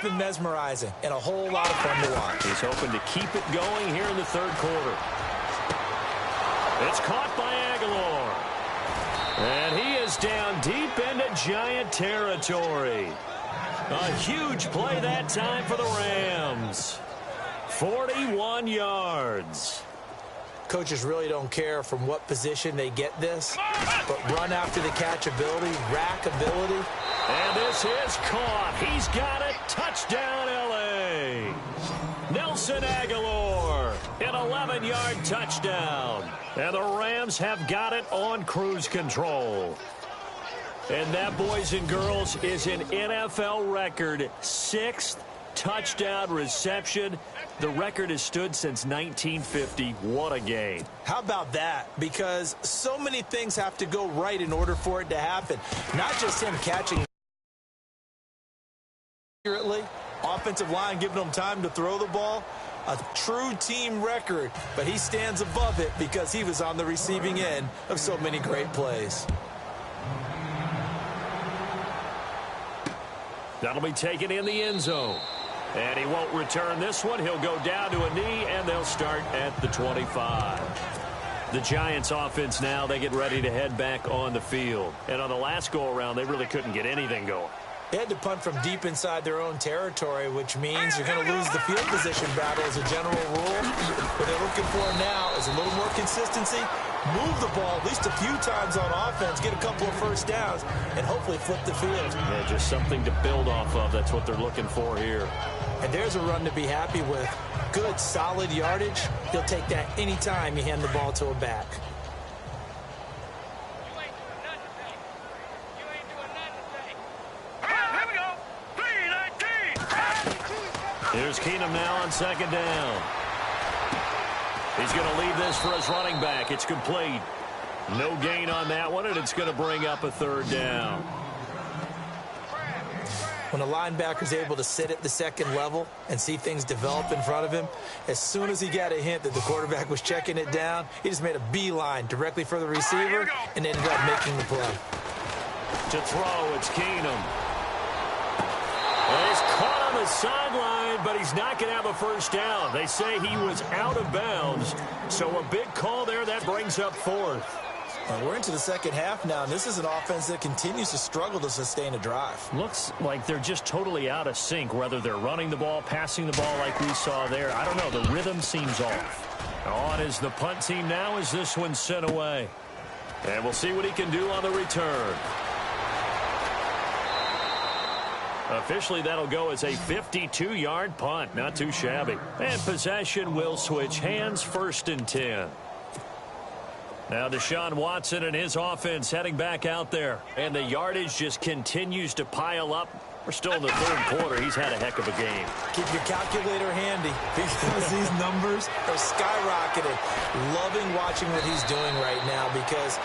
been mesmerizing and a whole lot of fun to watch. He's hoping to keep it going here in the 3rd quarter. It's caught by Aguilar. And he is down deep into Giant territory. A huge play that time for the Rams. 41 yards. Coaches really don't care from what position they get this, but run after the catch ability, rack ability. And this is caught. He's got it. Touchdown, L.A. Nelson Aguilar, an 11-yard touchdown. And the Rams have got it on cruise control. And that, boys and girls, is an NFL record 6th touchdown reception. The record has stood since 1950. What a game. How about that? Because so many things have to go right in order for it to happen. Not just him catching accurately, offensive line giving him time to throw the ball. A true team record, but he stands above it because he was on the receiving end of so many great plays. That'll be taken in the end zone. And he won't return this one. He'll go down to a knee, and they'll start at the 25. The Giants offense now, they get ready to head back on the field. And on the last go-around, they really couldn't get anything going. They had to punt from deep inside their own territory, which means you're going to lose the field position battle as a general rule. What they're looking for now is a little more consistency, move the ball at least a few times on offense, get a couple of first downs, and hopefully flip the field. Yeah, just something to build off of. That's what they're looking for here. And there's a run to be happy with. Good, solid yardage. He'll take that anytime you hand the ball to a back. Here's Keenum now on second down. He's going to leave this for his running back. It's complete. No gain on that one, and it's going to bring up a third down. When a linebacker's able to sit at the second level and see things develop in front of him, as soon as he got a hint that the quarterback was checking it down, he just made a beeline directly for the receiver and ended up making the play. To throw, it's Keenum. And he's caught on the sideline, but he's not going to have a first down. They say he was out of bounds, so a big call there. That brings up fourth. Well, we're into the second half now, and this is an offense that continues to struggle to sustain a drive. Looks like they're just totally out of sync, whether they're running the ball, passing the ball like we saw there. I don't know. The rhythm seems off. On is the punt team now as this one's sent away. And we'll see what he can do on the return. Officially, that'll go as a 52-yard punt. Not too shabby. And possession will switch hands, 1st and 10. Now Deshaun Watson and his offense heading back out there. And the yardage just continues to pile up. We're still in the third quarter. He's had a heck of a game. Keep your calculator handy because these numbers are skyrocketing. Loving watching what he's doing right now because,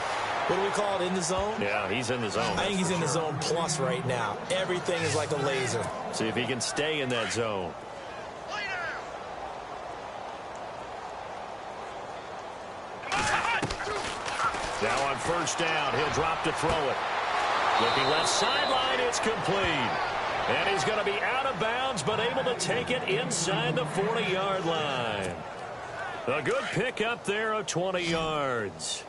what do we call it, in the zone? Yeah, he's in the zone. I think he's in the zone plus right now. Everything is like a laser. See if he can stay in that zone. Now on first down, he'll drop to throw it. Looking left sideline, it's complete. And he's going to be out of bounds, but able to take it inside the 40-yard line. A good pickup there of 20 yards.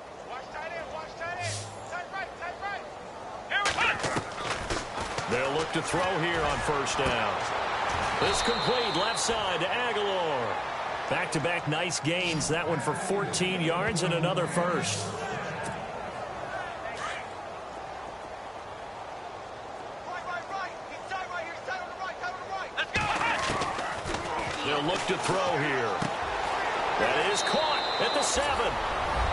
They'll look to throw here on first down. This complete left side to Aguilar. Back-to-back nice gains. That one for 14 yards and another first. They'll look to throw here. That is caught at the 7.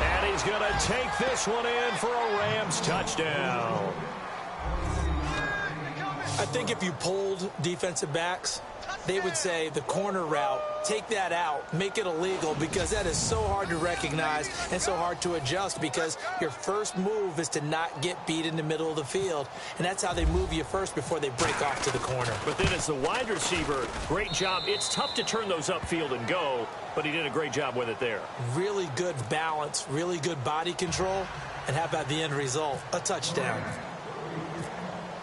And he's going to take this one in for a Rams touchdown. I think if you polled defensive backs, they would say the corner route, take that out, make it illegal, because that is so hard to recognize and so hard to adjust because your first move is to not get beat in the middle of the field. And that's how they move you first before they break off to the corner. But then as the wide receiver, great job. It's tough to turn those upfield and go, but he did a great job with it there. Really good balance, really good body control. And how about the end result? A touchdown.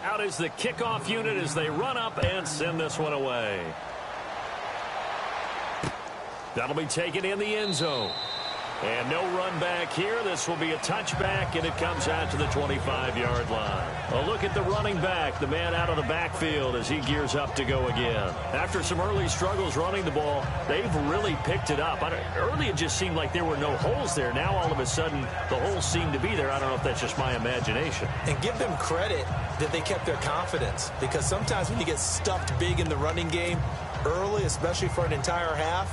Out is the kickoff unit as they run up and send this one away. That'll be taken in the end zone. And no run back here. This will be a touchback, and it comes out to the 25-yard line. A look at the running back, the man out of the backfield as he gears up to go again. After some early struggles running the ball, they've really picked it up. Early it just seemed like there were no holes there. Now all of a sudden the holes seem to be there. I don't know if that's just my imagination. And give them credit that they kept their confidence, because sometimes when you get stuffed big in the running game early, especially for an entire half,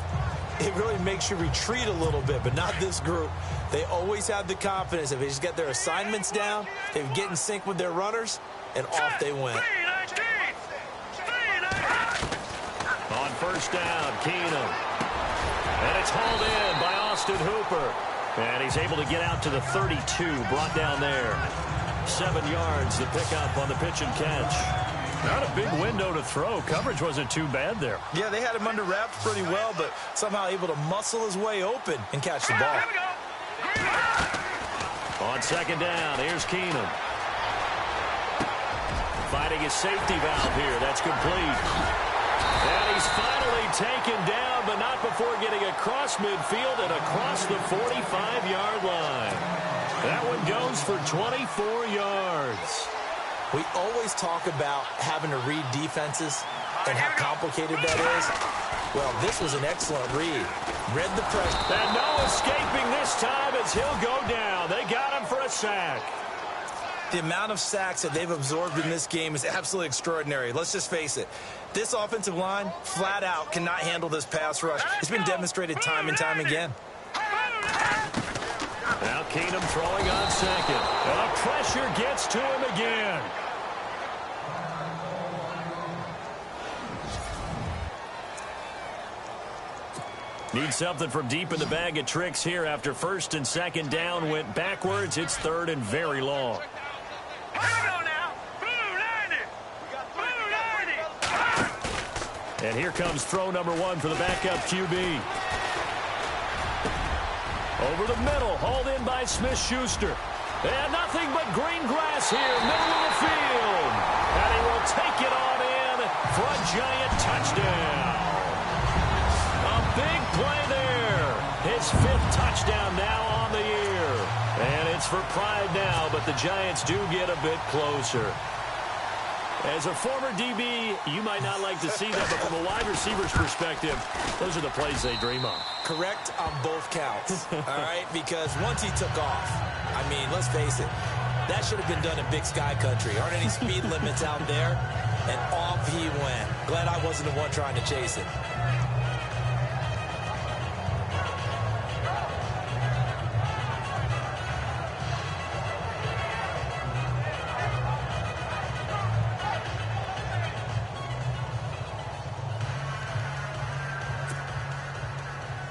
it really makes you retreat a little bit, but not this group. They always have the confidence. If they just get their assignments down, they get in sync with their runners, and off they went. On first down, Keenum. And it's hauled in by Austin Hooper. And he's able to get out to the 32, brought down there. 7 yards, the pickup on the pitch and catch. Not a big window to throw. Coverage wasn't too bad there. Yeah, they had him under wraps pretty well, but somehow able to muscle his way open and catch the ball. On second down, here's Keenum. Finding his safety valve here. That's complete. And he's finally taken down, but not before getting across midfield and across the 45-yard line. That one goes for 24 yards. We always talk about having to read defenses and how complicated that is. Well, this was an excellent read. Read the pressure. And no escaping this time as he'll go down. They got him for a sack. The amount of sacks that they've absorbed in this game is absolutely extraordinary. Let's just face it. This offensive line, flat out, cannot handle this pass rush. It's been demonstrated time and time again. Now Keenum throwing on second. And the pressure gets to him again. Need something from deep in the bag of tricks here after first and second down went backwards. It's third and very long. Here we go now. Blue 90. And here comes throw number one for the backup QB. Over the middle, hauled in by Smith-Schuster. And nothing but green grass here, middle of the field. And he will take it on in for a giant touchdown. A big play there. His fifth touchdown now on the year. And it's for pride now, but the Giants do get a bit closer. As a former DB, you might not like to see that, but from a wide receiver's perspective, those are the plays they dream of. Correct on both counts, all right? Because once he took off, I mean, let's face it, that should have been done in Big Sky Country. Aren't any speed limits out there? And off he went. Glad I wasn't the one trying to chase it.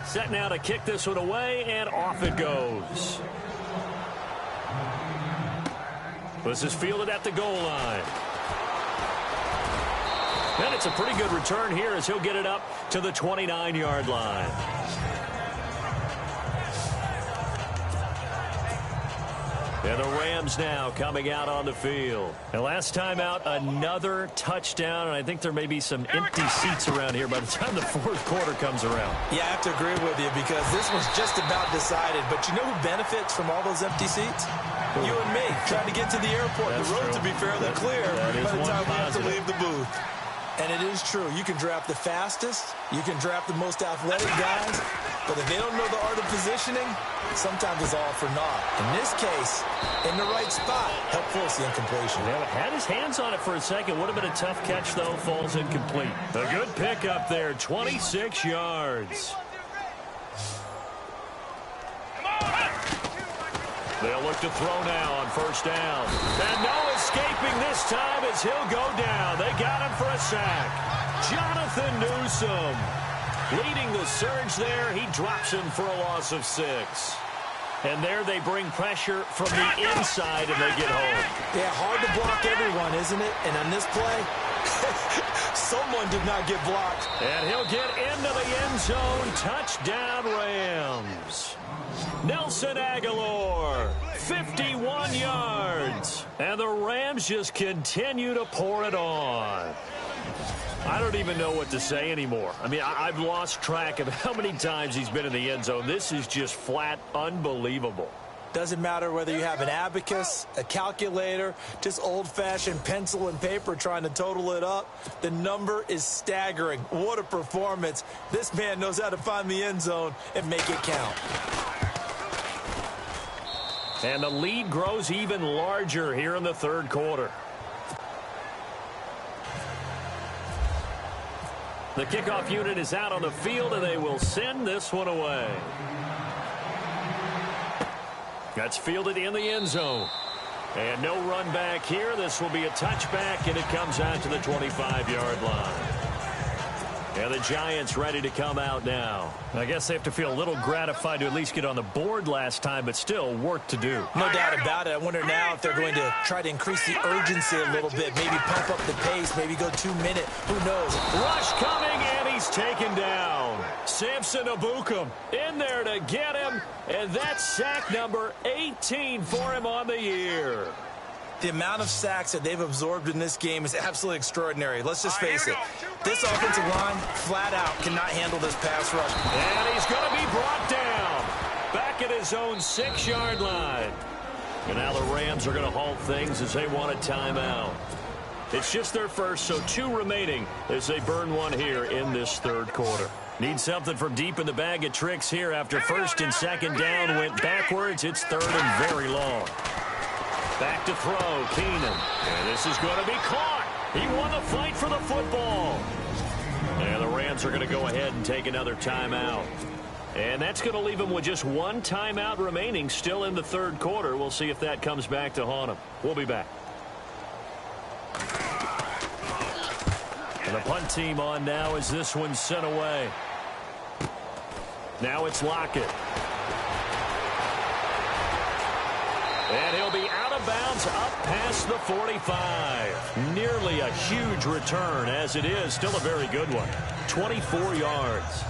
Set now to kick this one away, and off it goes. This is fielded at the goal line. And it's a pretty good return here as he'll get it up to the 29-yard line. And the Rams now coming out on the field. And last time out, another touchdown. And I think there may be some empty seats around here by the time the fourth quarter comes around. Yeah, I have to agree with you because this was just about decided. But you know who benefits from all those empty seats? You and me, trying to get to the airport. That's the road true. to be fairly clear by the time we have to leave the booth. And it is true. You can draft the fastest. You can draft the most athletic guys. But if they don't know the art of positioning, sometimes it's all for naught. In this case, in the right spot, help force the incompletion. Yeah, had his hands on it for a second. Would have been a tough catch, though. Falls incomplete. A good pick up there. 26 yards. They'll look to throw now on first down. And no escaping this time as he'll go down. They got him for a sack. Jonathan Newsom leading the surge there. He drops him for a loss of 6. And there they bring pressure from the inside and they get home. Yeah, hard to block everyone, isn't it? And on this play, someone did not get blocked. And he'll get into the end zone. Touchdown, Rams. Nelson Aguilar, 51 yards. And the Rams just continue to pour it on. I don't even know what to say anymore. I mean, I've lost track of how many times he's been in the end zone. This is just flat unbelievable. Doesn't matter whether you have an abacus, a calculator, just old-fashioned pencil and paper trying to total it up. The number is staggering. What a performance. This man knows how to find the end zone and make it count. And the lead grows even larger here in the third quarter. The kickoff unit is out on the field, and they will send this one away. That's fielded in the end zone. And no run back here. This will be a touchback, and it comes out to the 25-yard line. And the Giants ready to come out now. I guess they have to feel a little gratified to at least get on the board last time, but still work to do. No doubt about it. I wonder now if they're going to try to increase the urgency a little bit, maybe pump up the pace, maybe go 2 minute. Who knows? Rush coming, and he's taken down. Samson Abukum in there to get him, and that's sack number 18 for him on the year. The amount of sacks that they've absorbed in this game is absolutely extraordinary. Let's just face it. This offensive line, flat out, cannot handle this pass rush. And he's going to be brought down back at his own 6-yard line. And now the Rams are going to halt things as they want a timeout. It's just their first, so 2 remaining as they burn one here in this third quarter. Need something from deep in the bag of tricks here after first and second down went backwards. It's third and very long. Back to throw, Keenan. And this is going to be caught. He won the fight for the football. And the Rams are going to go ahead and take another timeout. And that's going to leave them with just 1 timeout remaining still in the third quarter. We'll see if that comes back to haunt them. We'll be back. And the punt team on now as this one's sent away. Now it's Lockett. And he'll be out of bounds up past the 45. Nearly a huge return as it is. Still a very good one. 24 yards.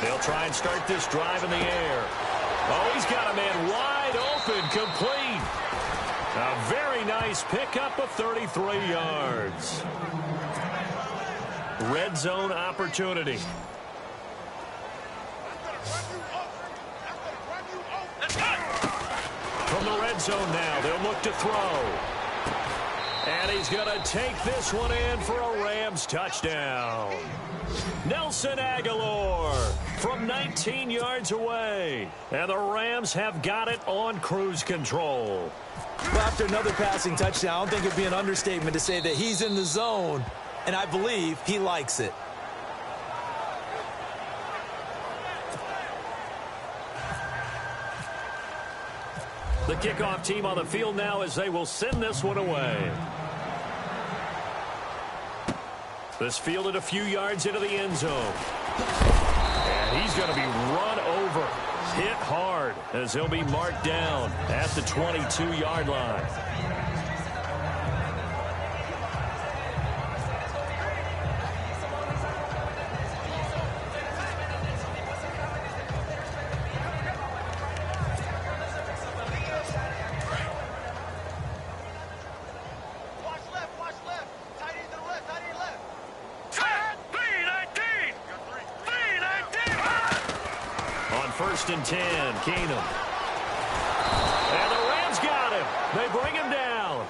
They'll try and start this drive in the air. Oh, he's got a man wide open, complete. A very nice pickup of 33 yards. Red zone opportunity. From the red zone now, they'll look to throw. And he's going to take this one in for a Rams touchdown. Nelson Aguilar from 19 yards away. And the Rams have got it on cruise control. Well, after another passing touchdown, I don't think it'd be an understatement to say that he's in the zone, and I believe he likes it. The kickoff team on the field now as they will send this one away. This fielded a few yards into the end zone. And he's going to be run over, hit hard, as he'll be marked down at the 22-yard line. First and 10, Keenum. And the Rams got him. They bring him down.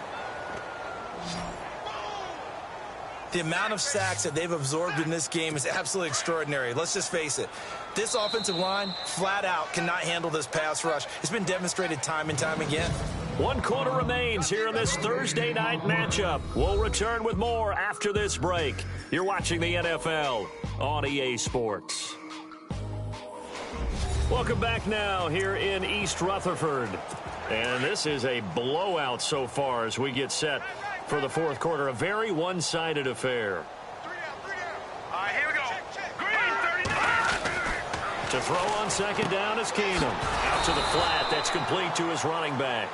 The amount of sacks that they've absorbed in this game is absolutely extraordinary. Let's just face it. This offensive line, flat out, cannot handle this pass rush. It's been demonstrated time and time again. 1 quarter remains here in this Thursday night matchup. We'll return with more after this break. You're watching the NFL on EA Sports. Welcome back now here in East Rutherford. And this is a blowout so far as we get set for the fourth quarter. A very one-sided affair. All right, here we go. Green, 39. To throw on second down is Keenum. Out to the flat. That's complete to his running back.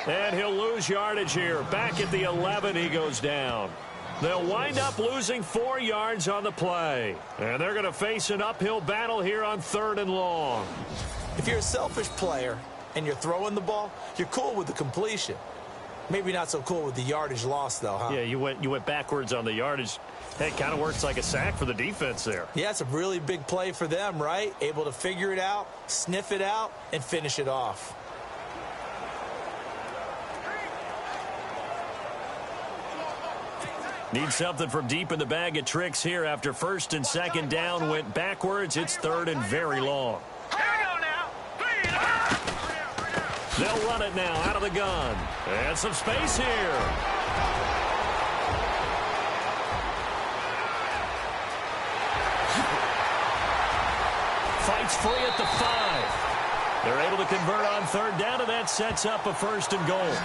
And he'll lose yardage here. Back at the 11, he goes down. They'll wind up losing 4 yards on the play. And they're going to face an uphill battle here on 3rd and long. If you're a selfish player and you're throwing the ball, you're cool with the completion. Maybe not so cool with the yardage loss, though, huh? Yeah, you went backwards on the yardage. It kind of works like a sack for the defense there. Yeah, it's a really big play for them, right? Able to figure it out, sniff it out, and finish it off. Need something from deep in the bag of tricks here after first and second down went backwards. It's 3rd and very long. Here we go now. They'll run it now out of the gun. And some space here. Fights free at the 5. They're able to convert on 3rd down, and that sets up a 1st and goal.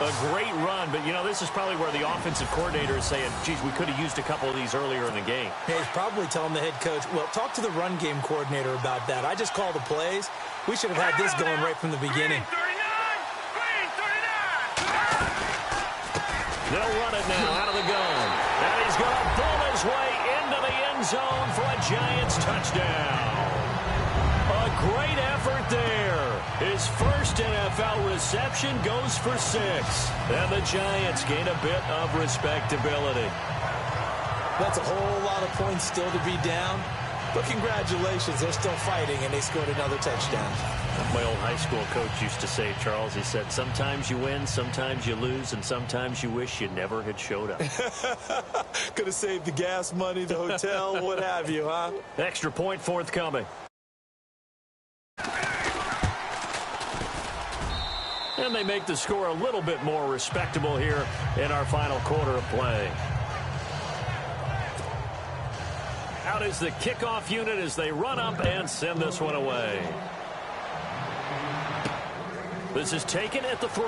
A great run, but, you know, this is probably where the offensive coordinator is saying, geez, we could have used a couple of these earlier in the game. Yeah, he's probably telling the head coach, well, talk to the run game coordinator about that. I just call the plays. We should have had this going right from the beginning. Green, 39. They'll run it now out of the gun. And he's going to pull his way zone for a Giants touchdown. A great effort there. His first NFL reception goes for 6. And the Giants gain a bit of respectability. That's a whole lot of points still to be down. But congratulations, they're still fighting, and they scored another touchdown. My old high school coach used to say, Charles, he said, sometimes you win, sometimes you lose, and sometimes you wish you never had showed up. Could have saved the gas money, the hotel, what have you, huh? Extra point forthcoming. And they make the score a little bit more respectable here in our final quarter of play. Out is the kickoff unit as they run up and send this one away. This is taken at the 3.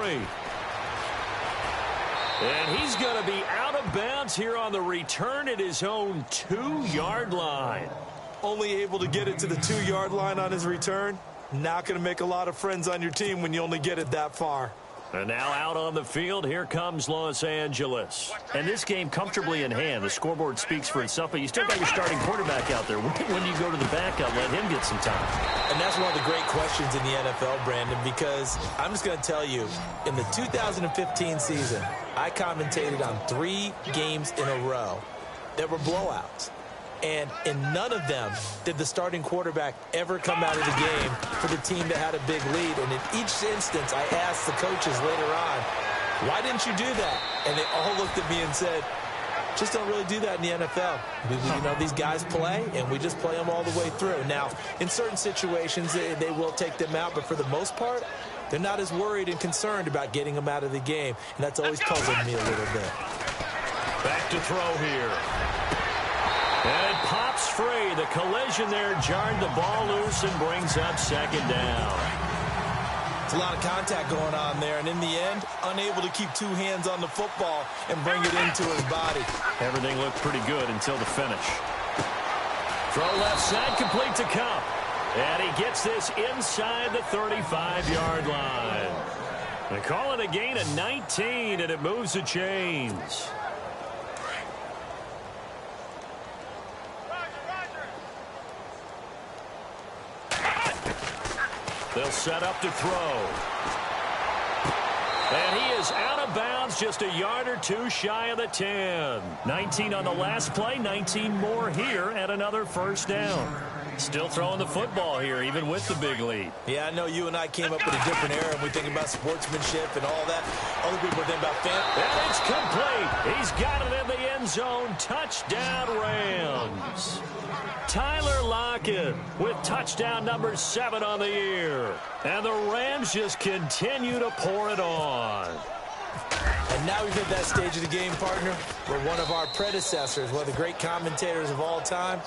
And he's going to be out of bounds here on the return at his own 2-yard line. Only able to get it to the 2-yard line on his return. Not going to make a lot of friends on your team when you only get it that far. And now out on the field, here comes Los Angeles. And this game comfortably in hand. The scoreboard speaks for itself, but you still got your starting quarterback out there. When do you go to the backup, let him get some time? And that's one of the great questions in the NFL, Brandon, because I'm just going to tell you, in the 2015 season, I commentated on 3 games in a row that were blowouts. And in none of them did the starting quarterback ever come out of the game for the team that had a big lead. And in each instance, I asked the coaches later on, why didn't you do that? And they all looked at me and said, just don't really do that in the NFL. You know, these guys play, and we just play them all the way through. Now, in certain situations, they will take them out, but for the most part, they're not as worried and concerned about getting them out of the game. And that's always puzzled me a little bit. Back to throw here. And it pops free. The collision there jarred the ball loose and brings up second down. It's a lot of contact going on there, and in the end, unable to keep 2 hands on the football and bring it into his body. Everything looked pretty good until the finish. Throw left side, complete to Cup. And he gets this inside the 35-yard line. They call it a gain of 19, and it moves the chains. They'll set up to throw. And he is out of bounds, just a yard or 2 shy of the 10. 19 on the last play, 19 more here at another first down. Still throwing the football here, even with the big lead. Yeah, I know you and I came up with a different era, and we think about sportsmanship and all that. Other people think about fan. And it's complete. He's got it in the end zone. Touchdown, Rams. Tyler Lockett with touchdown number 7 on the year. And the Rams just continue to pour it on. And now we've hit that stage of the game, partner, where one of our predecessors, one of the great commentators of all time,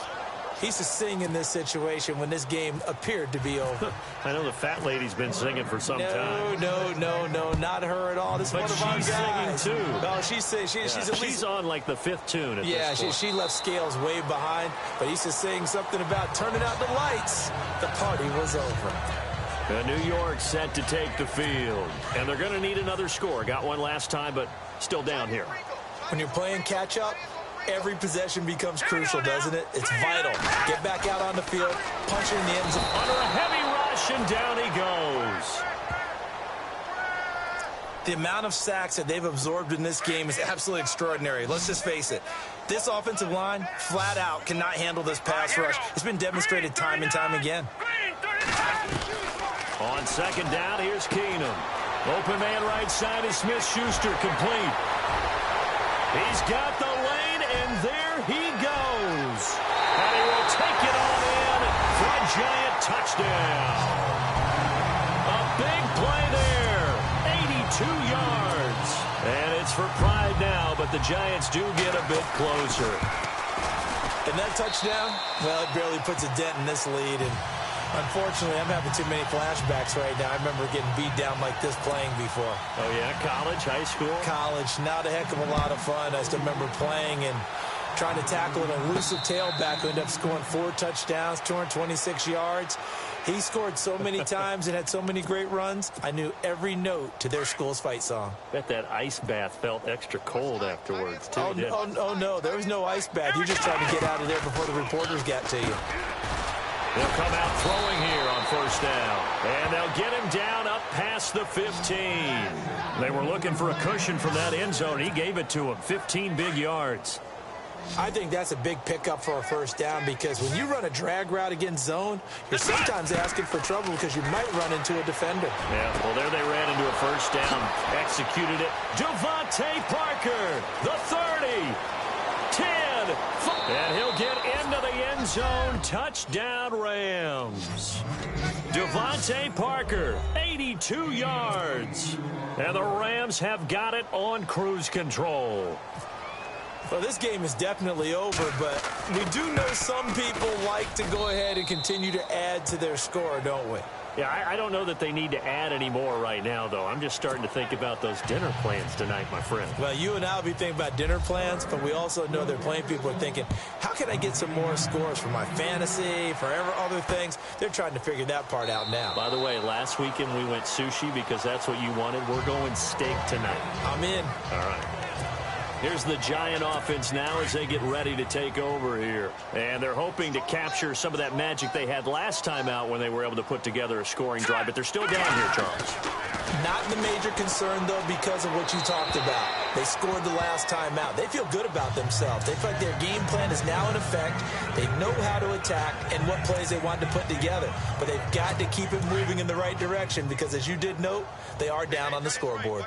he used to sing in this situation when this game appeared to be over. I know the fat lady's been singing for some time. No, not her at all. This is one of our guys. She's singing, too. Oh, she's at least... She's on, like, the 5th tune at this point. She left Scales way behind, but he used to sing something about turning out the lights. The party was over. New York set to take the field. And they're going to need another score. Got one last time, but still down here. When you're playing catch-up, every possession becomes crucial, doesn't it? It's vital. Get back out on the field, punch it in the end zone. Under a heavy rush, and down he goes. The amount of sacks that they've absorbed in this game is absolutely extraordinary. Let's just face it. This offensive line, flat out, cannot handle this pass rush. It's been demonstrated time and time again. On second down, here's Keenum. Open man right side is Smith-Schuster, complete. He's got the lane, and there he goes. And he will take it on in for a Giant touchdown. A big play there. 82 yards. And it's for pride now, but the Giants do get a bit closer. And that touchdown, well, it barely puts a dent in this lead. And unfortunately, I'm having too many flashbacks right now. I remember getting beat down like this playing before. Oh, yeah? College, high school? College. Not a heck of a lot of fun. I still remember playing and trying to tackle an elusive tailback who ended up scoring 4 touchdowns, 226 yards. He scored so many times and had so many great runs, I knew every note to their school's fight song. Bet that ice bath felt extra cold afterwards, too, didn't it? Oh, no, there was no ice bath. You're just trying to get out of there before the reporters got to you. They'll come out throwing here on first down. And they'll get him down up past the 15. They were looking for a cushion from that end zone. He gave it to him, 15 big yards. I think that's a big pickup for a first down because when you run a drag route against zone, you're sometimes asking for trouble because you might run into a defender. Yeah, well, there they ran into a first down, executed it. Devontae Parker, the 30, 10, 5, and he'll get into the end zone. Touchdown, Rams. Devontae Parker, 82 yards. And the Rams have got it on cruise control. Well, this game is definitely over, but we do know some people like to go ahead and continue to add to their score, don't we? Yeah, I don't know that they need to add any more right now, though. I'm just starting to think about those dinner plans tonight, my friend. Well, you and I will be thinking about dinner plans, but we also know they're playing people are thinking, how can I get some more scores for my fantasy, for other things? They're trying to figure that part out now. By the way, last weekend we went sushi because that's what you wanted. We're going steak tonight. I'm in. All right. Here's the Giant offense now as they get ready to take over here. And they're hoping to capture some of that magic they had last time out when they were able to put together a scoring drive. But they're still down here, Charles. Not the major concern, though, because of what you talked about. They scored the last time out. They feel good about themselves. They feel like their game plan is now in effect. They know how to attack and what plays they want to put together. But they've got to keep it moving in the right direction because, as you did note, they are down on the scoreboard.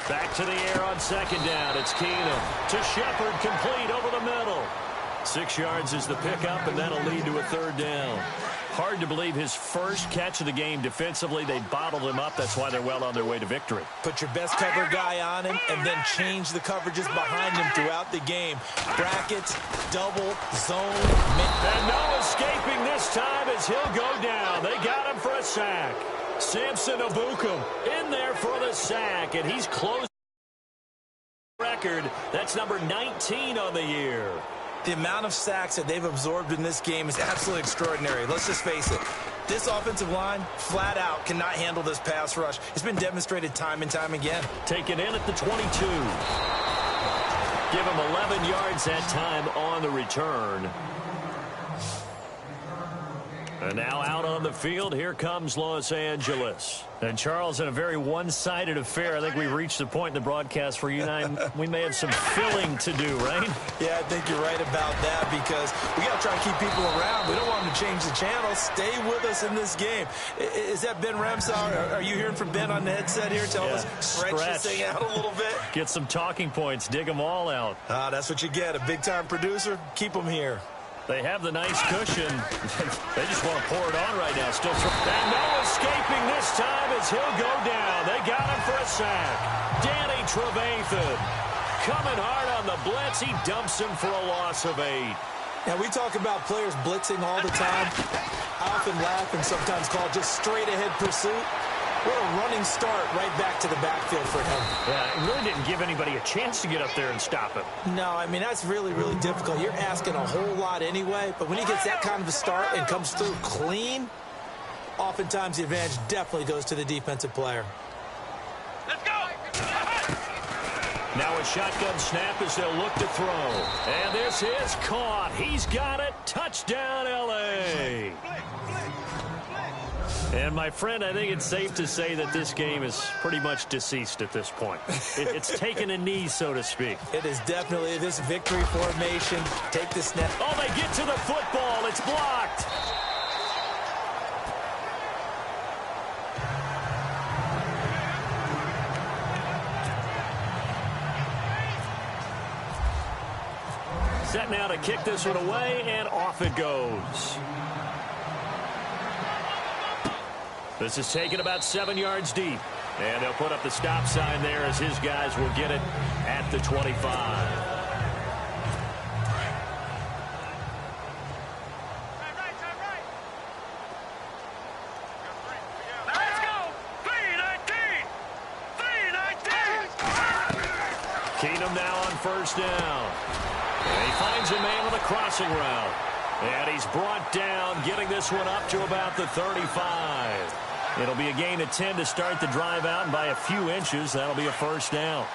Back to the air on second down. It's Keenum to Shepard, complete over the middle. 6 yards is the pickup, and that'll lead to a third down. Hard to believe his first catch of the game defensively. They bottled him up. That's why they're well on their way to victory. Put your best cover guy on him and then change the coverages behind him throughout the game. Brackets, double, zone. And no escaping this time as he'll go down. They got him for a sack. Samson Abukum in there for the sack, and he's close the record. That's number 19 on the year. The amount of sacks that they've absorbed in this game is absolutely extraordinary. Let's just face it. This offensive line, flat out, cannot handle this pass rush. It's been demonstrated time and time again. Taken in at the 22. Give him 11 yards that time on the return. And now out on the field, here comes Los Angeles. And Charles, in a very one-sided affair, I think we've reached the point in the broadcast where you and I, we may have some filling to do, right? Yeah, I think you're right about that because we got to try to keep people around. We don't want them to change the channel. Stay with us in this game. Is that Ben Ramsauer? Are you hearing from Ben on the headset here? Tell us, stretch this thing out a little bit. Get some talking points. Dig them all out. That's what you get. A big-time producer. Keep them here. They have the nice cushion. They just want to pour it on right now. Still, and no escaping this time as he'll go down. They got him for a sack. Danny Trevathan coming hard on the blitz. He dumps him for a loss of 8. Now, we talk about players blitzing all the time. I often laugh and sometimes call it just straight-ahead pursuit. What a running start right back to the backfield for him. Yeah, it really didn't give anybody a chance to get up there and stop him. No, I mean, that's really, really difficult. You're asking a whole lot anyway, but when he gets that kind of a start and comes through clean, oftentimes the advantage definitely goes to the defensive player. Let's go! Now a shotgun snap as they'll look to throw. And this is caught. He's got it. Touchdown, L.A. And, my friend, I think it's safe to say that this game is pretty much deceased at this point. It's taken a knee, so to speak. It is definitely this victory formation. Take the snap. Oh, they get to the football. It's blocked. Set now to kick this one away, and off it goes. This is taken about 7 yards deep. And they'll put up the stop sign there as his guys will get it at the 25. Let's go! 3-19! 3-19! Keenum now on first down. And he finds a man with a crossing route. And he's brought down, getting this one up to about the 35. It'll be a gain of 10 to start the drive out, and by a few inches, that'll be a first down.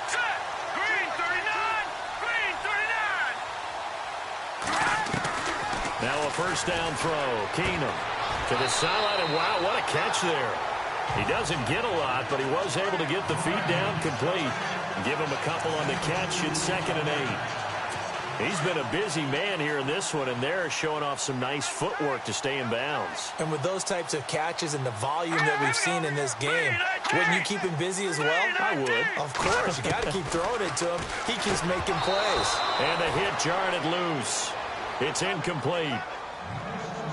Set. Green 39. Green 39. Now a first down throw. Keenum to the sideline, and wow, what a catch there. He doesn't get a lot, but he was able to get the feed down complete. Give him a couple on the catch. It's 2nd and 8. He's been a busy man here in this one, and they're showing off some nice footwork to stay in bounds. And with those types of catches and the volume that we've seen in this game, wouldn't you keep him busy as well? I would. Of course. You got to keep throwing it to him. He keeps making plays. And the hit jarred it loose. It's incomplete.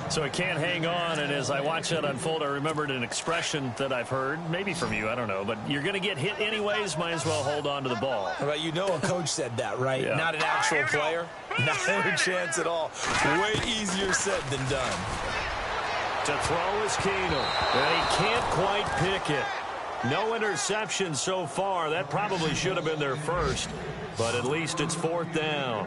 So it can't hang on, and as I watch that unfold, I remembered an expression that I've heard, maybe from you, I don't know, but you're going to get hit anyways, might as well hold on to the ball. Well, you know a coach said that, right? Yeah. Not an actual player. Not a chance at all. Way easier said than done. To throw is Keenum, and he can't quite pick it. No interception so far. That probably should have been their first, but at least it's 4th down.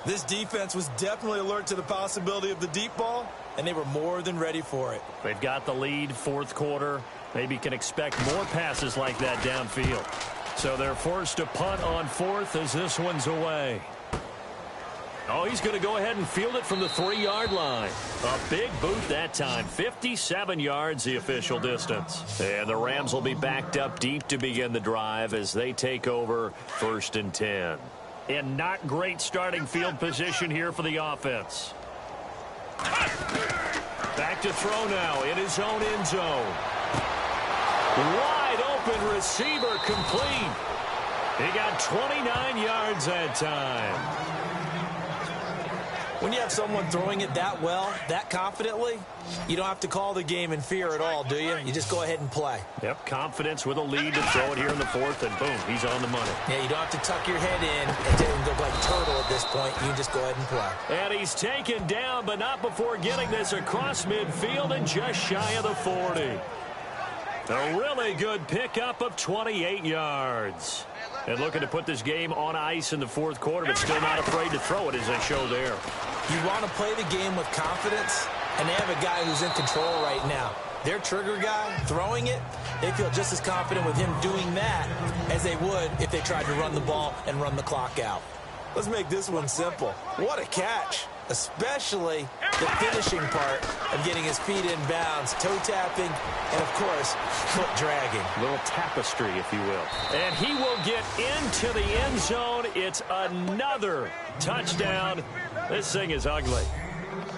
This defense was definitely alert to the possibility of the deep ball, and they were more than ready for it. They've got the lead, 4th quarter. Maybe can expect more passes like that downfield. So they're forced to punt on 4th as this one's away. Oh, he's going to go ahead and field it from the 3-yard line. A big boot that time. 57 yards the official distance. And the Rams will be backed up deep to begin the drive as they take over 1st and 10. And not great starting field position here for the offense. Back to throw now in his own end zone. Wide open receiver complete. He got 29 yards that time. When you have someone throwing it that well, that confidently, you don't have to call the game in fear at all, do you? You just go ahead and play. Yep, confidence with a lead to throw it here in the 4th, and boom, he's on the money. Yeah, you don't have to tuck your head in and go like turtle at this point. You can just go ahead and play. And he's taken down, but not before getting this across midfield and just shy of the 40. A really good pickup of 28 yards. And looking to put this game on ice in the 4th quarter, but still not afraid to throw it as they show there. You want to play the game with confidence, and they have a guy who's in control right now. Their trigger guy throwing it, they feel just as confident with him doing that as they would if they tried to run the ball and run the clock out. Let's make this one simple. What a catch, especially the finishing part of getting his feet in bounds, toe tapping, and, of course, foot dragging. A little tapestry, if you will. And he will get into the end zone. It's another touchdown. This thing is ugly.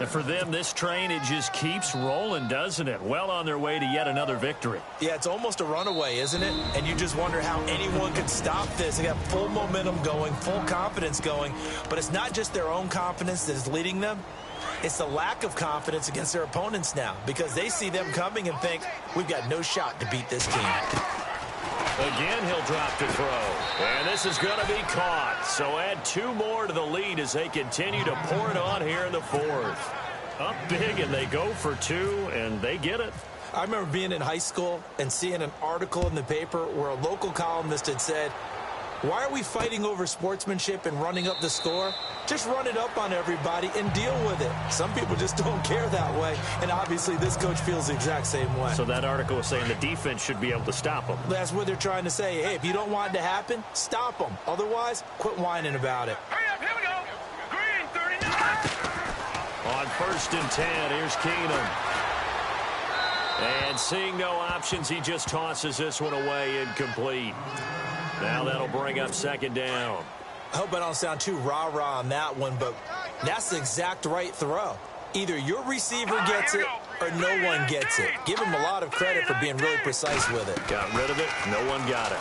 And for them, this train, it just keeps rolling, doesn't it? Well on their way to yet another victory. Yeah, it's almost a runaway, isn't it? And you just wonder how anyone could stop this. They got full momentum going, full confidence going. But it's not just their own confidence that is leading them. It's the lack of confidence against their opponents now, because they see them coming and think, we've got no shot to beat this team. Again, he'll drop to throw. And this is going to be caught. So add 2 more to the lead as they continue to pour it on here in the 4th. Up big, and they go for 2, and they get it. I remember being in high school and seeing an article in the paper where a local columnist had said, why are we fighting over sportsmanship and running up the score? Just run it up on everybody and deal with it. Some people just don't care that way, and obviously this coach feels the exact same way. So that article was saying the defense should be able to stop them. That's what they're trying to say. Hey, if you don't want it to happen, stop them. Otherwise, quit whining about it. Hurry up, here we go. Green 39. On 1st and 10, here's Keenum. And seeing no options, he just tosses this one away, incomplete. Now that'll bring up 2nd down. I hope I don't sound too rah-rah on that one, but that's the exact right throw. Either your receiver gets it or no one gets it. Give him a lot of credit for being really precise with it. Got rid of it. No one got it.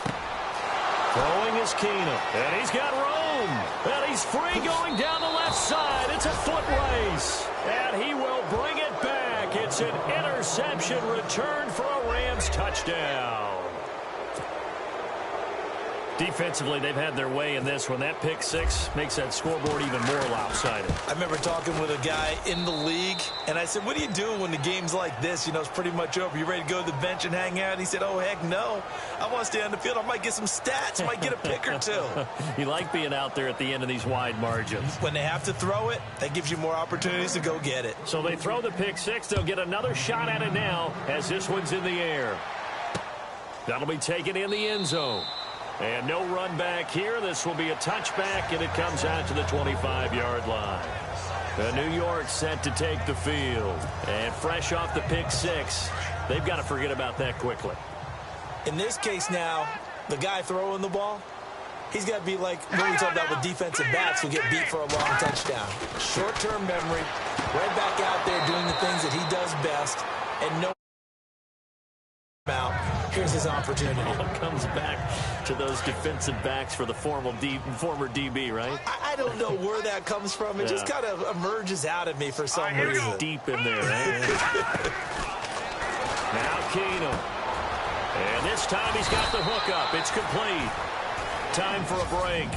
Throwing is Keenum. And he's got room. And he's free going down the left side. It's a foot race. And he will bring it back. It's an interception return for a Rams touchdown. Defensively, they've had their way in this one. That pick six makes that scoreboard even more lopsided. I remember talking with a guy in the league, and I said, what do you do when the game's like this? You know, it's pretty much over. You ready to go to the bench and hang out? He said, oh, heck no. I want to stay on the field. I might get some stats. I might get a pick or two. You like being out there at the end of these wide margins. When they have to throw it, that gives you more opportunities to go get it. So they throw the pick six. They'll get another shot at it now as this one's in the air. That'll be taken in the end zone. And no run back here. This will be a touchback, and it comes out to the 25-yard line. The New York set to take the field. And fresh off the pick six, they've got to forget about that quickly. In this case now, the guy throwing the ball, he's got to be like what we talked about with defensive backs who get beat for a long touchdown. Short-term memory, right back out there doing the things that he does best, and no out. Here's his opportunity. All comes back to those defensive backs for the former DB, right? I don't know where that comes from. It just kind of emerges out of me for some reason. Deep in there, right? Now Keenum. And this time he's got the hook up. It's complete. Time for a break.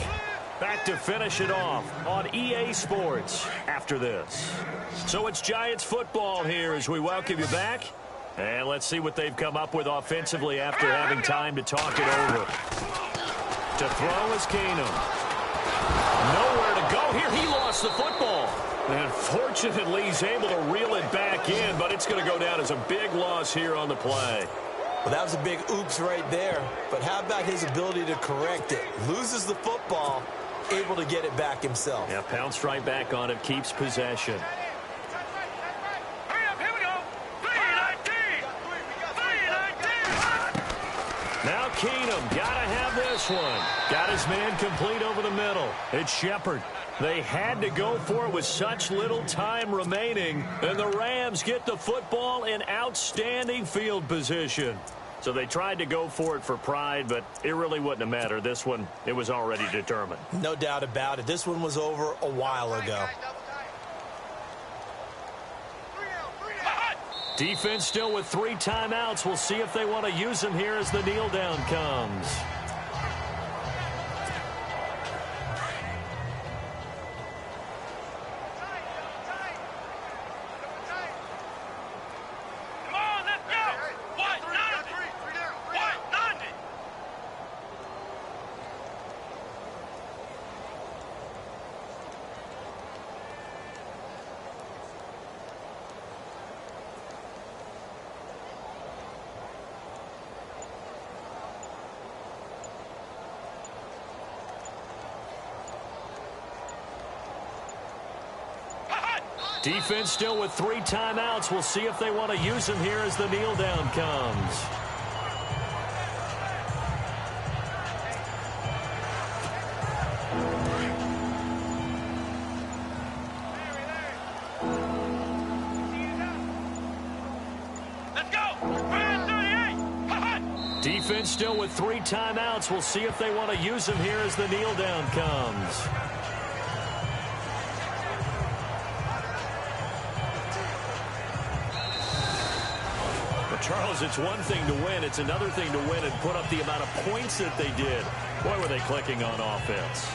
Back to finish it off on EA Sports after this. So it's Giants football here as we welcome you back. And let's see what they've come up with offensively after having time to talk it over. To throw is Keenum. Nowhere to go here. He lost the football. And fortunately, he's able to reel it back in, but it's going to go down as a big loss here on the play. Well, that was a big oops right there. But how about his ability to correct it? Loses the football, able to get it back himself. Yeah, pounced right back on it, keeps possession. Now Keenum, gotta have this one. Got his man complete over the middle. It's Shepard. They had to go for it with such little time remaining, and the Rams get the football in outstanding field position. So they tried to go for it for pride, but it really wouldn't have mattered. This one, it was already determined. No doubt about it. This one was over a while ago. Defense still with 3 timeouts. We'll see if they want to use them here as the kneel down comes. Defense still with 3 timeouts. We'll see if they want to use them here as the kneel down comes. Let's go. Defense still with 3 timeouts. We'll see if they want to use them here as the kneel down comes. Charles, it's one thing to win. It's another thing to win and put up the amount of points that they did. Boy, were they clicking on offense.